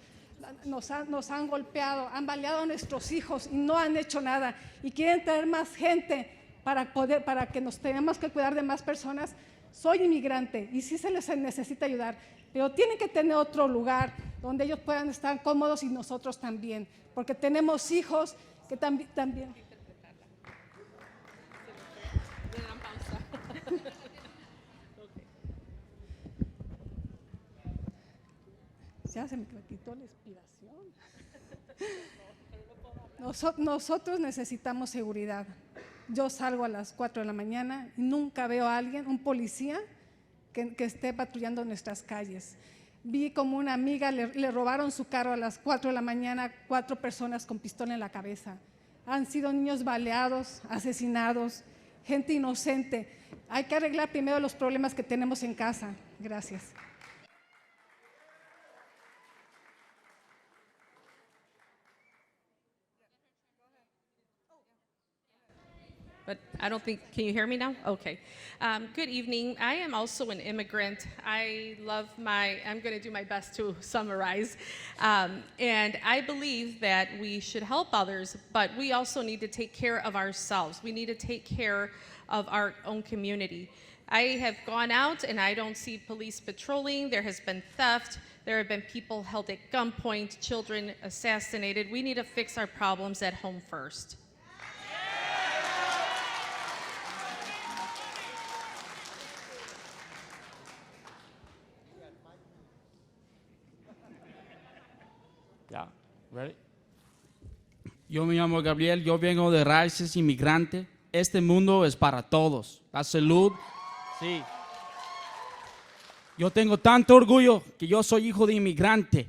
nos han golpeado, han baleado a nuestros hijos y no han hecho nada. Y quieren traer más gente para que nos tengamos que cuidar de más personas. Soy inmigrante y sí se les necesita ayudar, pero tienen que tener otro lugar donde ellos puedan estar cómodos y nosotros también, porque tenemos hijos que también. Ya se me quitó la inspiración. Nosotros necesitamos seguridad. Yo salgo a las 4 de la mañana y nunca veo a alguien, un policía, que esté patrullando nuestras calles. Vi como una amiga le robaron su carro a las 4 de la mañana, 4 personas con pistola en la cabeza. Han sido niños baleados, asesinados, gente inocente. Hay que arreglar primero los problemas que tenemos en casa. Gracias. But I don't think, can you hear me now? Okay. Good evening. I am also an immigrant. I'm going to do my best to summarize. And I believe that we should help others, but we also need to take care of ourselves. We need to take care of our own community. I have gone out and I don't see police patrolling. There has been theft. There have been people held at gunpoint, children assassinated. We need to fix our problems at home first. Ya, ready? Yo me llamo Gabriel, yo vengo de raíces inmigrante. Este mundo es para todos. La salud, sí. Yo tengo tanto orgullo que yo soy hijo de inmigrante.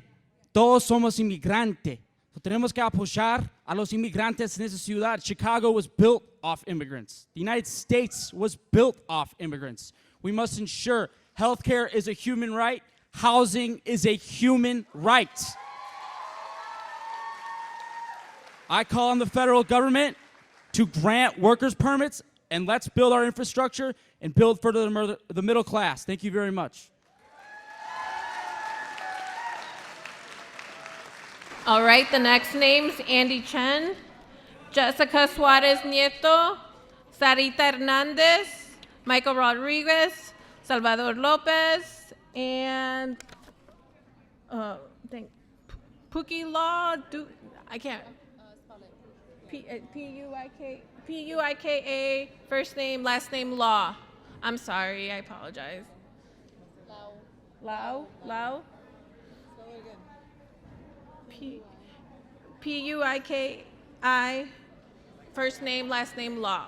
Todos somos inmigrantes. Tenemos que apoyar a los inmigrantes en esta ciudad. Chicago was built off immigrants. The United States was built off immigrants. We must ensure healthcare is a human right. Housing is a human right. I call on the federal government to grant workers permits, and let's build our infrastructure and build for the middle class. Thank you very much. All right, the next names, Andy Chen, Jessica Suarez Nieto, Sarita Hernandez, Michael Rodriguez, Salvador Lopez, and Puki Law, I can't. P-U-I-K-A, first name, last name Law. I'm sorry, I apologize. Lau? P-U-I-K-I, first name, last name Law.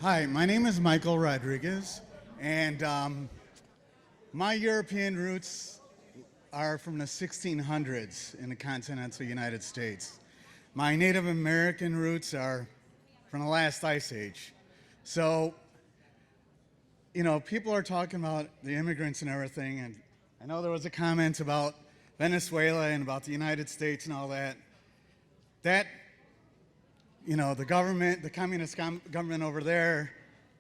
Hi, my name is Michael Rodriguez, and my European roots are from the 1600s in the continental United States. My Native American roots are from the last ice age. So, you know, people are talking about the immigrants and everything, and I know there was a comment about Venezuela and about the United States and all that. That, you know, the government, the communist government over there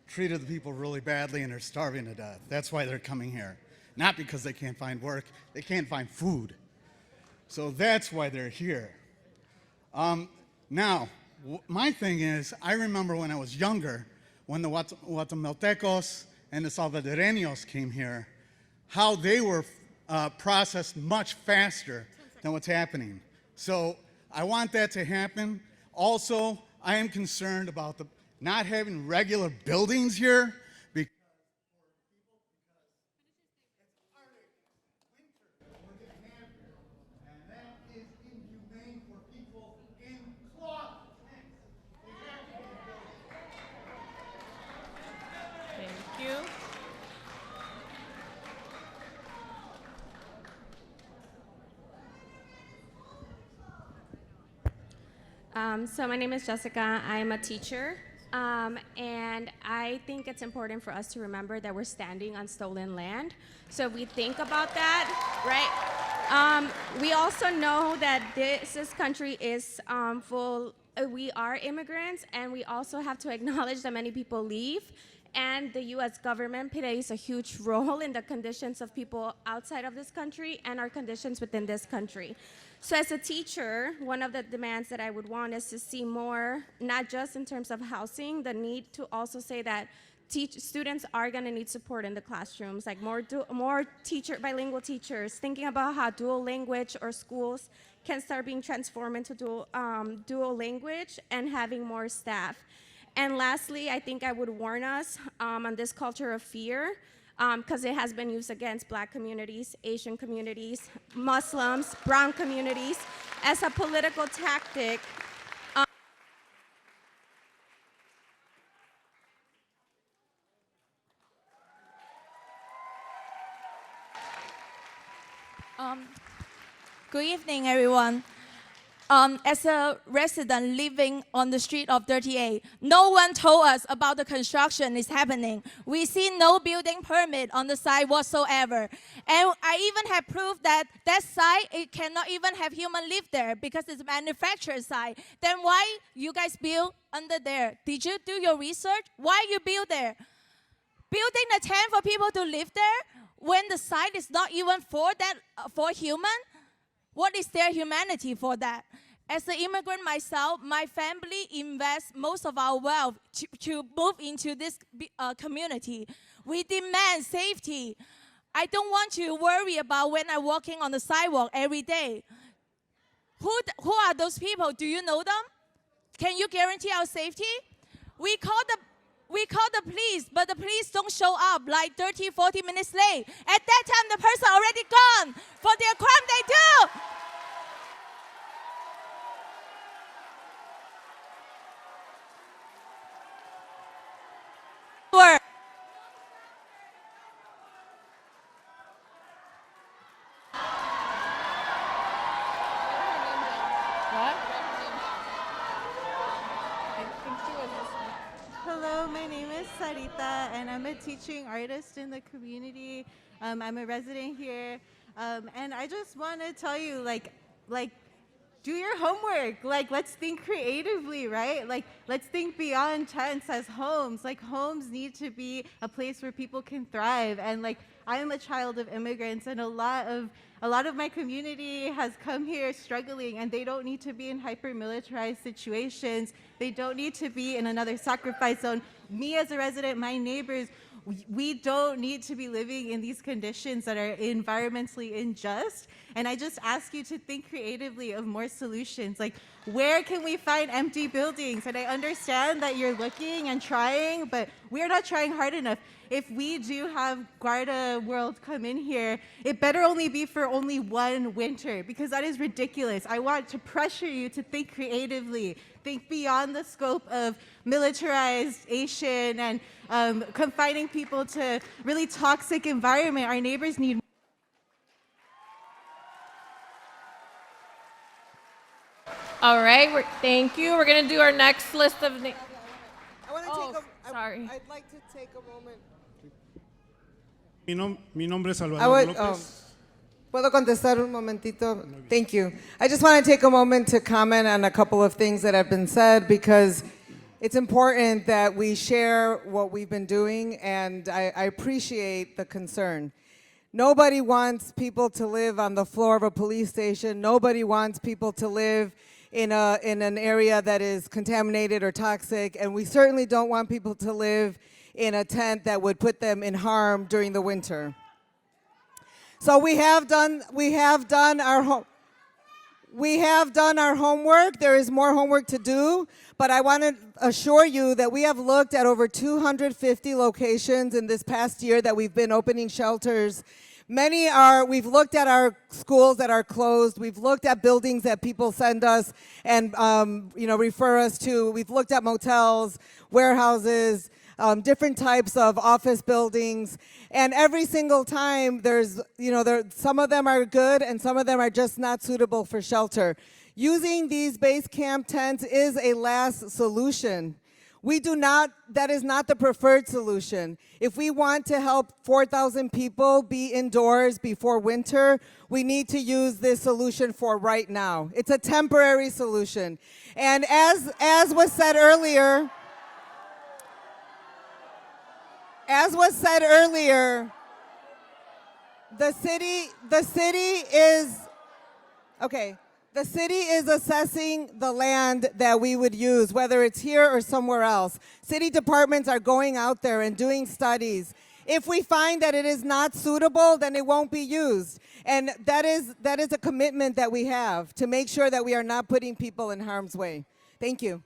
treated the people really badly and they're starving to death. That's why they're coming here. Not because they can't find work, they can't find food. So that's why they're here. Now, my thing is, I remember when I was younger, when the Guatemaltecos and the Salvadoreños came here, how they were processed much faster than what's happening. So I want that to happen. Also, I am concerned about not having regular buildings here. So my name is Jessica. I'm a teacher, and I think it's important for us to remember that we're standing on stolen land. So if we think about that, right? We also know that this country is full. We are immigrants, and we also have to acknowledge that many people leave. And the U.S. government plays a huge role in the conditions of people outside of this country and our conditions within this country. So as a teacher, one of the demands that I would want is to see more, not just in terms of housing, the need to also say that students are going to need support in the classrooms, like more bilingual teachers, thinking about how dual language or schools can start being transformed into dual language and having more staff. And lastly, I think I would warn us on this culture of fear, because it has been used against Black communities, Asian communities, Muslims, brown communities, as a political tactic. Good evening, everyone. As a resident living on the street of 38, no one told us about the construction is happening. We see no building permit on the site whatsoever. And I even have proof that that site, it cannot even have human live there because it's a manufactured site. Then why you guys build under there? Did you do your research? Why you build there? Building a tent for people to live there when the site is not even for that, for human? What is their humanity for that? As an immigrant myself, my family invests most of our wealth to move into this community. We demand safety. I don't want to worry about when I'm walking on the sidewalk every day. Who are those people? Do you know them? Can you guarantee our safety? We call the police, but the police don't show up like 30, 40 minutes late. At that time, the person already gone for their crime they do. Sarita, and I'm a teaching artist in the community. I'm a resident here, and I just want to tell you, like, do your homework. Like, let's think creatively, right? Like, let's think beyond tents as homes. Like, homes need to be a place where people can thrive. And like, I am a child of immigrants, and a lot of my community has come here struggling, and they don't need to be in hyper-militarized situations. They don't need to be in another sacrifice zone. Me as a resident, my neighbors, we don't need to be living in these conditions that are environmentally unjust. And I just ask you to think creatively of more solutions. Like, where can we find empty buildings? And I understand that you're looking and trying, but we're not trying hard enough. If we do have Guarda World come in here, it better only be for only one winter, because that is ridiculous. I want to pressure you to think creatively, think beyond the scope of militarization and confining people to really toxic environment. Our neighbors need. All right, thank you. We're gonna do our next list of names. I want to take a. Sorry. I'd like to take a moment. Mi nombre es Salvador López. ¿Puedo contestar un momentito? Thank you. I just want to take a moment to comment on a couple of things that have been said, because it's important that we share what we've been doing, and I appreciate the concern. Nobody wants people to live on the floor of a police station. Nobody wants people to live in an area that is contaminated or toxic, and we certainly don't want people to live in a tent that would put them in harm during the winter. So we have done our homework. There is more homework to do, but I want to assure you that we have looked at over 250 locations in this past year that we've been opening shelters. We've looked at our schools that are closed. We've looked at buildings that people send us and refer us to. We've looked at motels, warehouses, different types of office buildings, and every single time some of them are good and some of them are just not suitable for shelter. Using these base camp tents is a last solution. That is not the preferred solution. If we want to help 4,000 people be indoors before winter, we need to use this solution for right now. It's a temporary solution. And as was said earlier, the city is assessing the land that we would use, whether it's here or somewhere else. City departments are going out there and doing studies. If we find that it is not suitable, then it won't be used. And that is a commitment that we have to make sure that we are not putting people in harm's way. Thank you.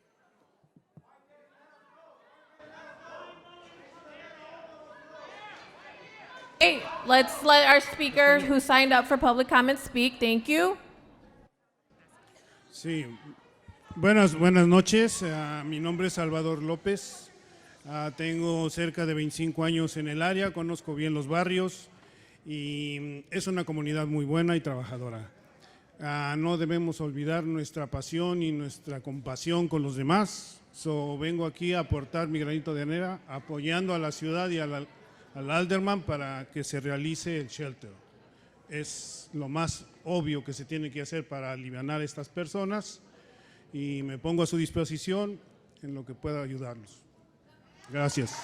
Hey, let's let our speaker who signed up for public comment speak. Thank you. Sí. Buenas noches. Mi nombre es Salvador López. Tengo cerca de 25 años en el área, conozco bien los barrios y es una comunidad muy buena y trabajadora. No debemos olvidar nuestra pasión y nuestra compasión con los demás. Vengo aquí a aportar mi granito de arena, apoyando a la ciudad y al Alderman para que se realice el shelter. Es lo más obvio que se tiene que hacer para aliviar a estas personas y me pongo a su disposición en lo que pueda ayudarlos. Gracias.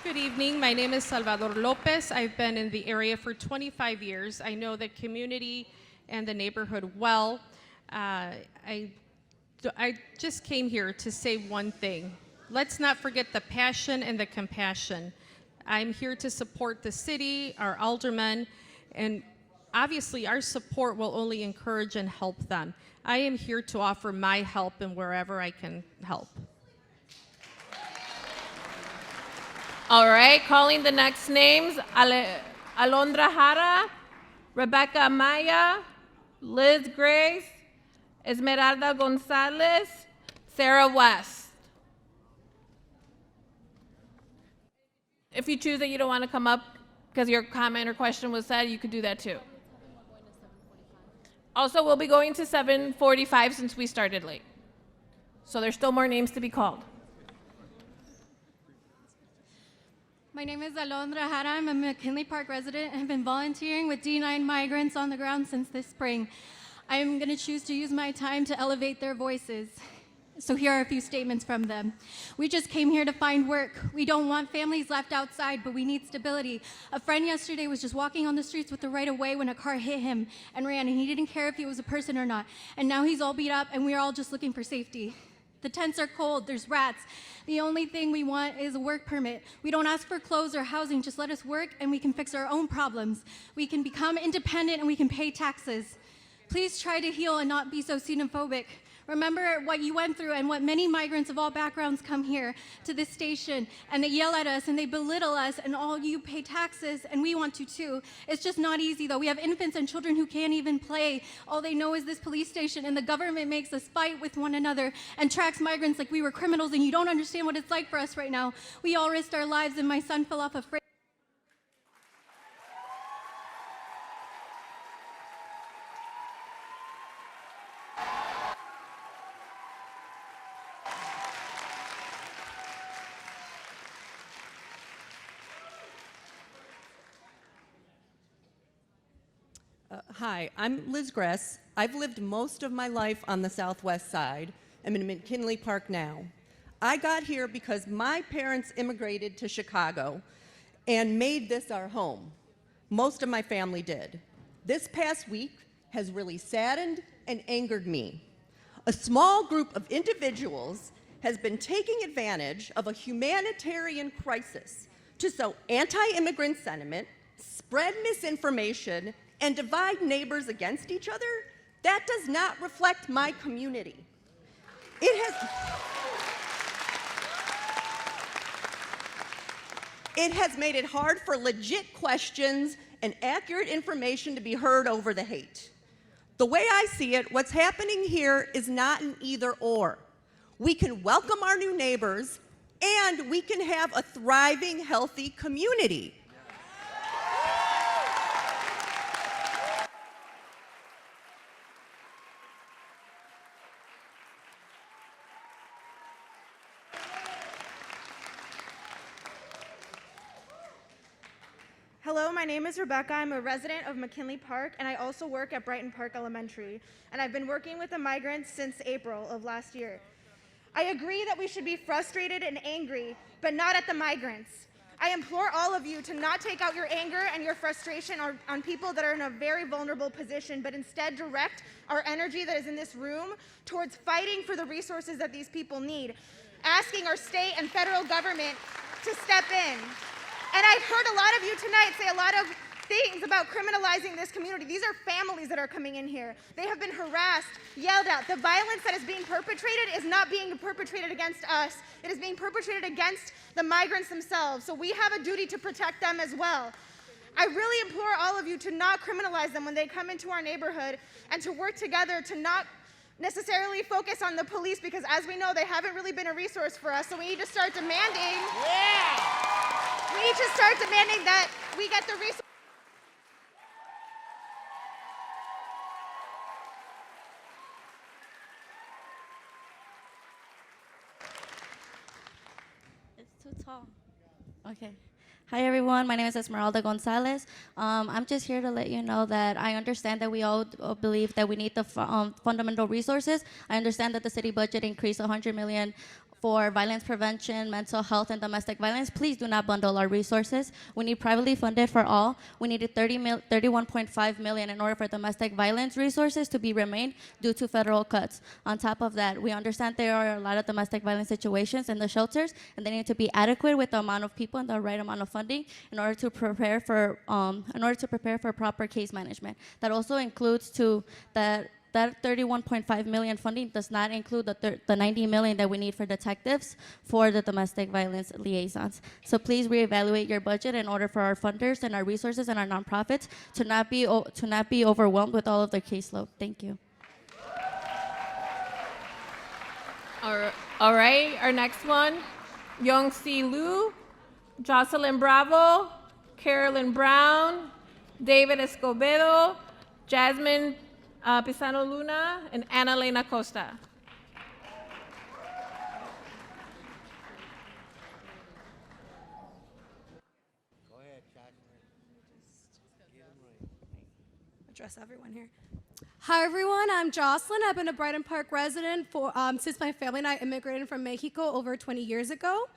Good evening. My name is Salvador Lopez. I've been in the area for 25 years. I know the community and the neighborhood well. I just came here to say one thing. Let's not forget the passion and the compassion. I'm here to support the city, our aldermen, and obviously our support will only encourage and help them. I am here to offer my help in wherever I can help. All right, calling the next names: Alondra Jara, Rebecca Amaya, Liz Grace, Esmeralda Gonzalez, Sarah West. If you choose that you don't want to come up because your comment or question was said, you could do that too. Also, we'll be going to 7:45 since we started late. So there's still more names to be called. My name is Alondra Jara. I'm a McKinley Park resident and have been volunteering with D9 migrants on the ground since this spring. I am going to choose to use my time to elevate their voices. So here are a few statements from them. We just came here to find work. We don't want families left outside, but we need stability. A friend yesterday was just walking on the streets with the right of way when a car hit him and ran, and he didn't care if he was a person or not. And now he's all beat up, and we're all just looking for safety. The tents are cold, there's rats. The only thing we want is a work permit. We don't ask for clothes or housing, just let us work and we can fix our own problems. We can become independent and we can pay taxes. Please try to heal and not be so xenophobic. Remember what you went through and what many migrants of all backgrounds come here to this station and they yell at us and they belittle us and all you pay taxes and we want to too. It's just not easy though. We have infants and children who can't even play. All they know is this police station and the government makes us fight with one another and tracks migrants like we were criminals and you don't understand what it's like for us right now. We all risked our lives and my son fell off a freight. Hi, I'm Liz Gress. I've lived most of my life on the southwest side. I'm in McKinley Park now. I got here because my parents immigrated to Chicago and made this our home. Most of my family did. This past week has really saddened and angered me. A small group of individuals has been taking advantage of a humanitarian crisis to sow anti-immigrant sentiment, spread misinformation, and divide neighbors against each other. That does not reflect my community. It has made it hard for legit questions and accurate information to be heard over the hate. The way I see it, what's happening here is not an either or. We can welcome our new neighbors and we can have a thriving, healthy community. Hello, my name is Rebecca. I'm a resident of McKinley Park, and I also work at Brighton Park Elementary. And I've been working with the migrants since April of last year. I agree that we should be frustrated and angry, but not at the migrants. I implore all of you to not take out your anger and your frustration on people that are in a very vulnerable position, but instead direct our energy that is in this room towards fighting for the resources that these people need, asking our state and federal government to step in. And I've heard a lot of you tonight say a lot of things about criminalizing this community. These are families that are coming in here. They have been harassed, yelled at. The violence that is being perpetrated is not being perpetrated against us. It is being perpetrated against the migrants themselves. So we have a duty to protect them as well. I really implore all of you to not criminalize them when they come into our neighborhood and to work together to not necessarily focus on the police because as we know, they haven't really been a resource for us. So we need to start demanding. We need to start demanding that we get the resources. It's too tall. Okay. Hi everyone, my name is Esmeralda Gonzalez. I'm just here to let you know that I understand that we all believe that we need the fundamental resources. I understand that the city budget increased $100 million for violence prevention, mental health, and domestic violence. Please do not bundle our resources. We need privately funded for all. We needed $31.5 million in order for domestic violence resources to be remained due to federal cuts. On top of that, we understand there are a lot of domestic violence situations in the shelters, and they need to be adequate with the amount of people and the right amount of funding in order to prepare for proper case management. That also includes that $31.5 million funding does not include the $90 million that we need for detectives for the domestic violence liaisons. So please reevaluate your budget in order for our funders and our resources and our nonprofits to not be overwhelmed with all of their caseload. Thank you. All right, our next one, Young-Si Liu, Jocelyn Bravo, Carolyn Brown, David Escobedo, Jasmine Pisano Luna, and Ana Elena Costa. Address everyone here. Hi everyone, I'm Jocelyn. I've been a Brighton Park resident for since my family and I immigrated from Mexico over 20 years ago.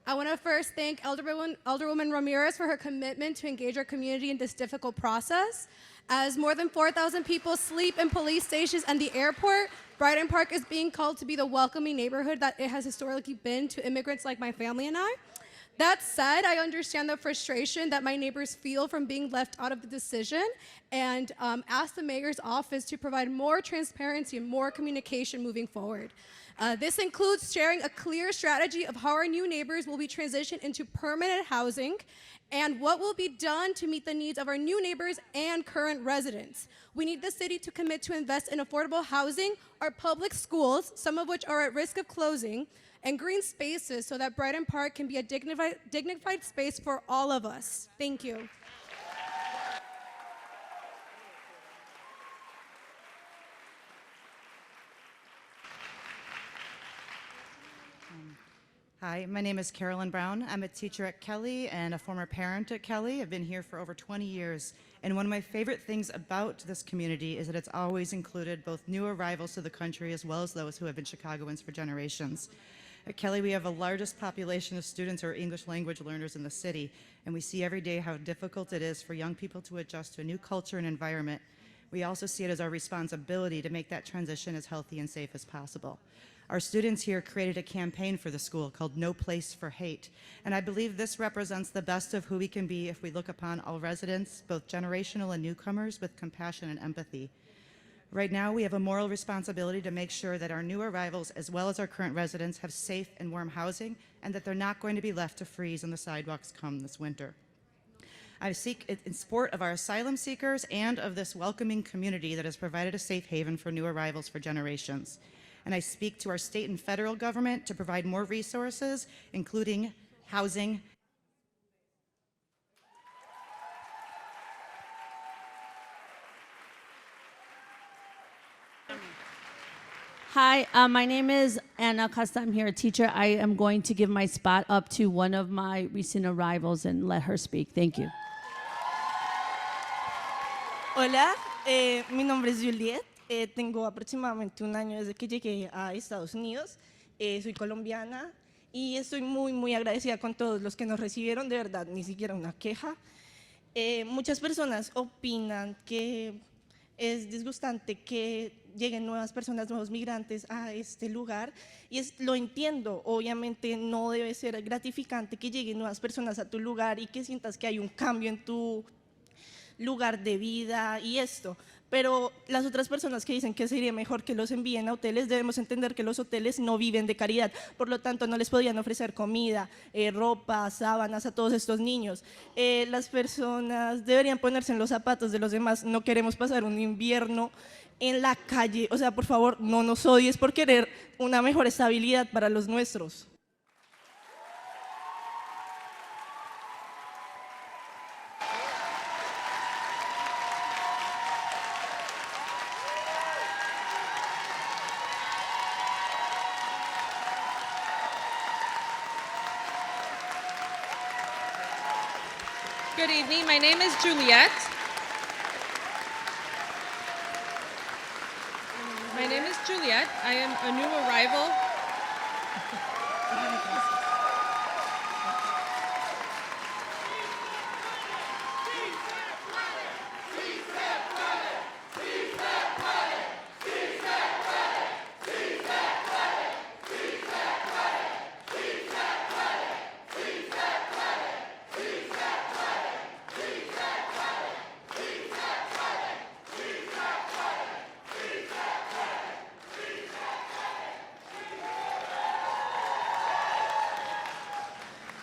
I want to first thank Alderwoman Ramirez for her commitment to engage our community in this difficult process. As more than 4,000 people sleep in police stations and the airport, Brighton Park is being called to be the welcoming neighborhood that it has historically been to immigrants like my family and I. That said, I understand the frustration that my neighbors feel from being left out of the decision and ask the mayor's office to provide more transparency and more communication moving forward. This includes sharing a clear strategy of how our new neighbors will be transitioned into permanent housing and what will be done to meet the needs of our new neighbors and current residents. We need the city to commit to invest in affordable housing, our public schools, some of which are at risk of closing, and green spaces so that Brighton Park can be a dignified space for all of us. Thank you. Hi, my name is Carolyn Brown. I'm a teacher at Kelly and a former parent at Kelly. I've been here for over 20 years. And one of my favorite things about this community is that it's always included both new arrivals to the country as well as those who have been Chicagoans for generations. At Kelly, we have the largest population of students who are English language learners in the city, and we see every day how difficult it is for young people to adjust to a new culture and environment. We also see it as our responsibility to make that transition as healthy and safe as possible. Our students here created a campaign for the school called No Place for Hate, and I believe this represents the best of who we can be if we look upon all residents, both generational and newcomers, with compassion and empathy. Right now, we have a moral responsibility to make sure that our new arrivals, as well as our current residents, have safe and warm housing, and that they're not going to be left to freeze on the sidewalks come this winter. I seek in support of our asylum seekers and of this welcoming community that has provided a safe haven for new arrivals for generations. And I speak to our state and federal government to provide more resources, including housing. Hi, my name is Anna Costa. I'm here, a teacher. I am going to give my spot up to one of my recent arrivals and let her speak. Thank you. Hola, mi nombre es Juliet. Tengo aproximadamente un año desde que llegué a Estados Unidos. Soy colombiana y estoy muy agradecida con todos los que nos recibieron. De verdad, ni siquiera una queja. Muchas personas opinan que es disgustante que lleguen nuevas personas, nuevos migrantes a este lugar y lo entiendo, obviamente no debe ser gratificante que lleguen nuevas personas a tu lugar y que sientas que hay un cambio en tu lugar de vida y esto, pero las otras personas que dicen que sería mejor que los envíen a hoteles, debemos entender que los hoteles no viven de caridad, por lo tanto no les podían ofrecer comida, ropa, sábanas a todos estos niños. Las personas deberían ponerse en los zapatos de los demás, no queremos pasar un invierno en la calle, o sea, por favor, no nos odies por querer una mejor estabilidad para los nuestros. Good evening, my name is Juliet. My name is Juliet. I am a new arrival.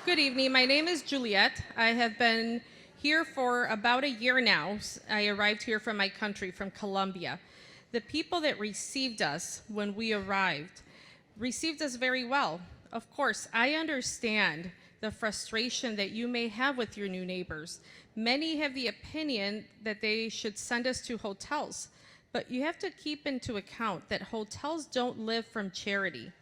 Good evening, my name is Juliet. I have been here for about a year now. I arrived here from my country, from Colombia. The people that received us when we arrived received us very well. Of course, I understand the frustration that you may have with your new neighbors. Many have the opinion that they should send us to hotels. But you have to keep into account that hotels don't live from charity.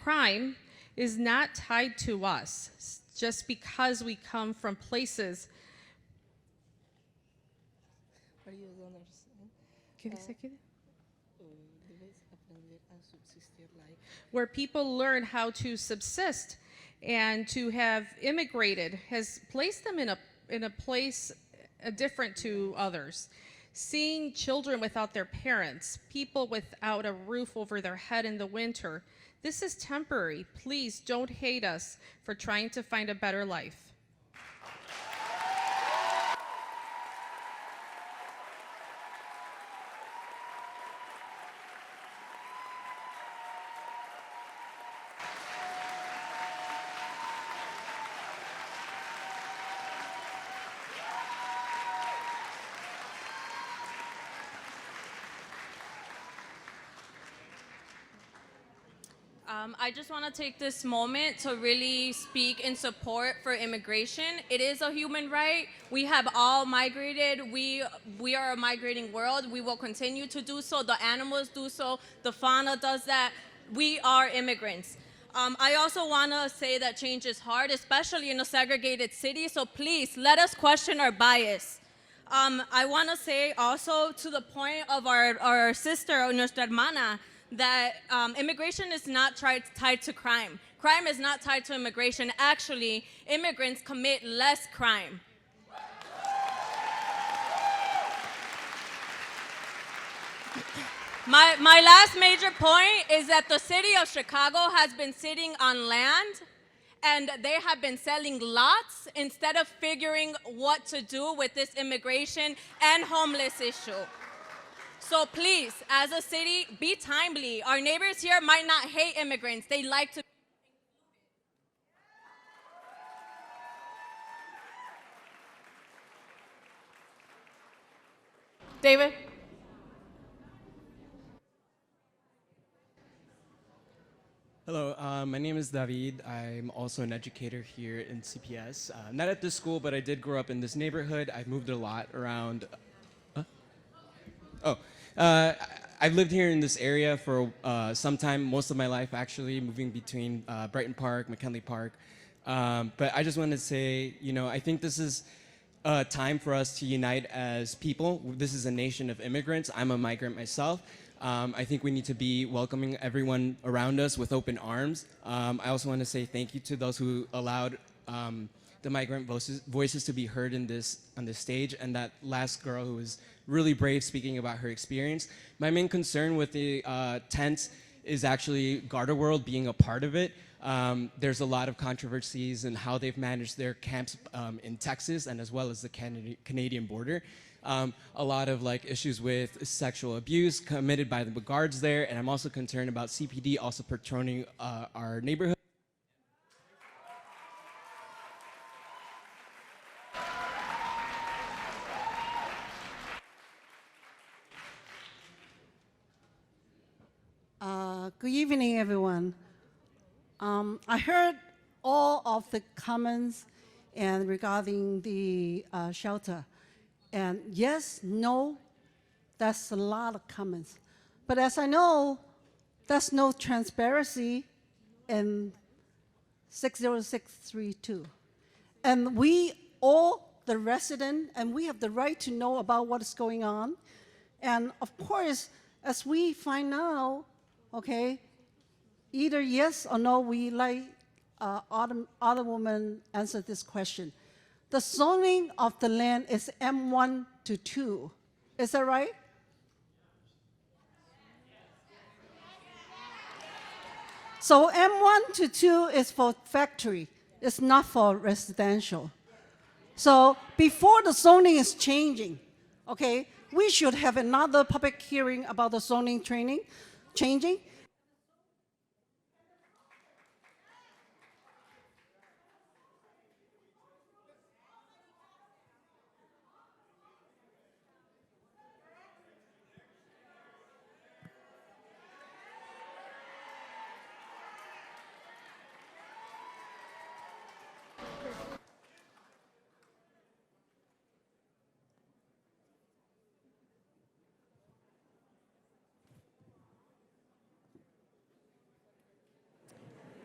Crime is not tied to us just because we come from places. Where people learn how to subsist, and to have immigrated has placed them in a place different to others. Seeing children without their parents, people without a roof over their head in the winter, this is temporary. Please don't hate us for trying to find a better life. I just want to take this moment to really speak in support for immigration. It is a human right. We have all migrated. We are a migrating world. We will continue to do so. The animals do so. The fauna does that. We are immigrants. I also want to say that change is hard, especially in a segregated city. So please, let us question our bias. I want to say also to the point of our sister, nuestra hermana, that immigration is not tied to crime. Crime is not tied to immigration. Actually, immigrants commit less crime. My last major point is that the city of Chicago has been sitting on land, and they have been selling lots instead of figuring what to do with this immigration and homeless issue. So please, as a city, be timely. Our neighbors here might not hate immigrants. They like to. David? Hello, my name is David. I'm also an educator here in CPS. Not at this school, but I did grow up in this neighborhood. I've moved a lot around. I've lived here in this area for some time, most of my life actually, moving between Brighton Park, McKinley Park. But I just wanted to say, I think this is a time for us to unite as people. This is a nation of immigrants. I'm a migrant myself. I think we need to be welcoming everyone around us with open arms. I also want to say thank you to those who allowed the migrant voices to be heard on this stage, and that last girl who was really brave speaking about her experience. My main concern with the tent is actually Garda World being a part of it. There's a lot of controversies in how they've managed their camps in Texas and as well as the Canadian border. A lot of issues with sexual abuse committed by the guards there, and I'm also concerned about CPD also patrolling our neighborhood. Good evening, everyone. I heard all of the comments and regarding the shelter. And yes, no, that's a lot of comments. But as I know, there's no transparency in 60632. And we all, the resident, and we have the right to know about what is going on. And of course, as we find out, okay, either yes or no, we like other woman answer this question. The zoning of the land is M1 to 2. Is that right? So M1 to 2 is for factory. It's not for residential. So before the zoning is changing, okay, we should have another public hearing about the zoning changing.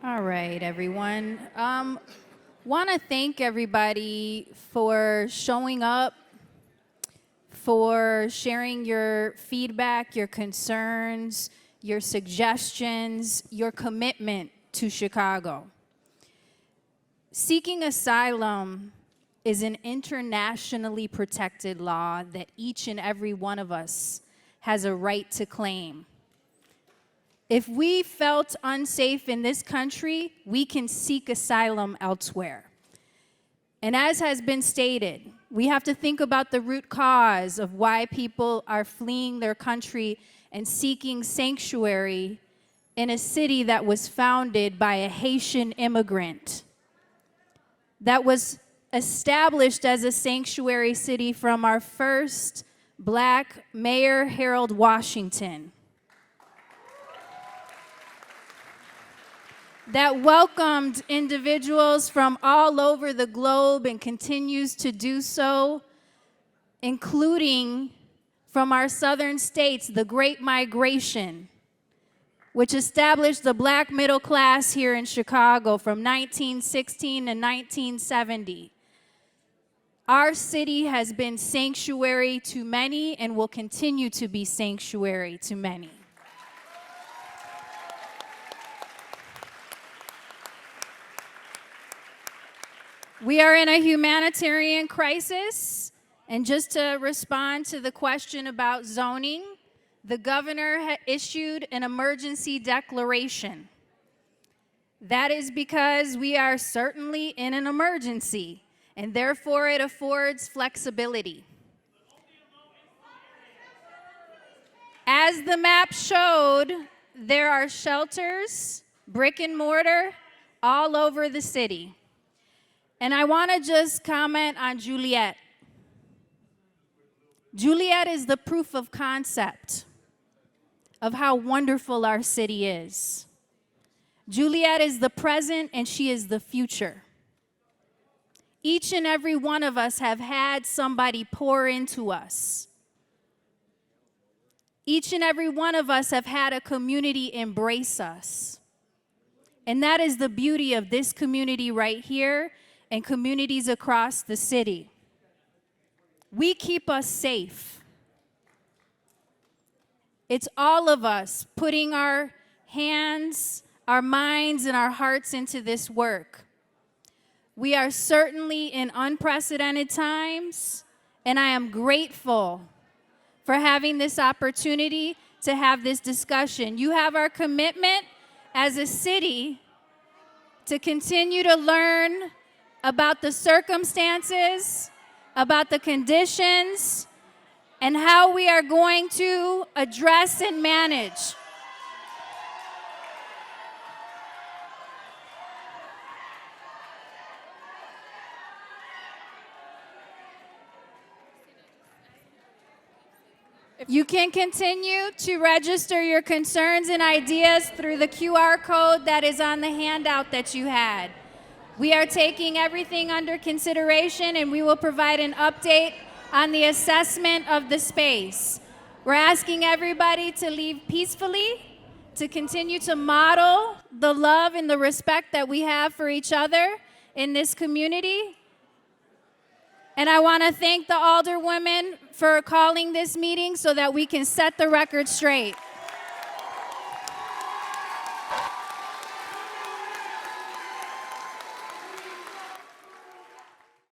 All right, everyone. Want to thank everybody for showing up, for sharing your feedback, your concerns, your suggestions, your commitment to Chicago. Seeking asylum is an internationally protected law that each and every one of us has a right to claim. If we felt unsafe in this country, we can seek asylum elsewhere. And as has been stated, we have to think about the root cause of why people are fleeing their country and seeking sanctuary in a city that was founded by a Haitian immigrant, that was established as a sanctuary city from our first Black mayor, Harold Washington, that welcomed individuals from all over the globe and continues to do so, including from our southern states, the Great Migration, which established the Black middle class here in Chicago from 1916 to 1970. Our city has been sanctuary to many and will continue to be sanctuary to many. We are in a humanitarian crisis, and just to respond to the question about zoning, the governor issued an emergency declaration. That is because we are certainly in an emergency, and therefore it affords flexibility. As the map showed, there are shelters, brick and mortar, all over the city. And I want to just comment on Juliet. Juliet is the proof of concept of how wonderful our city is. Juliet is the present and she is the future. Each and every one of us have had somebody pour into us. Each and every one of us have had a community embrace us. And that is the beauty of this community right here and communities across the city. We keep us safe. It's all of us putting our hands, our minds, and our hearts into this work. We are certainly in unprecedented times, and I am grateful for having this opportunity to have this discussion. You have our commitment as a city to continue to learn about the circumstances, about the conditions, and how we are going to address and manage. You can continue to register your concerns and ideas through the QR code that is on the handout that you had. We are taking everything under consideration, and we will provide an update on the assessment of the space. We're asking everybody to leave peacefully, to continue to model the love and the respect that we have for each other in this community. And I want to thank the alderwomen for calling this meeting so that we can set the record straight.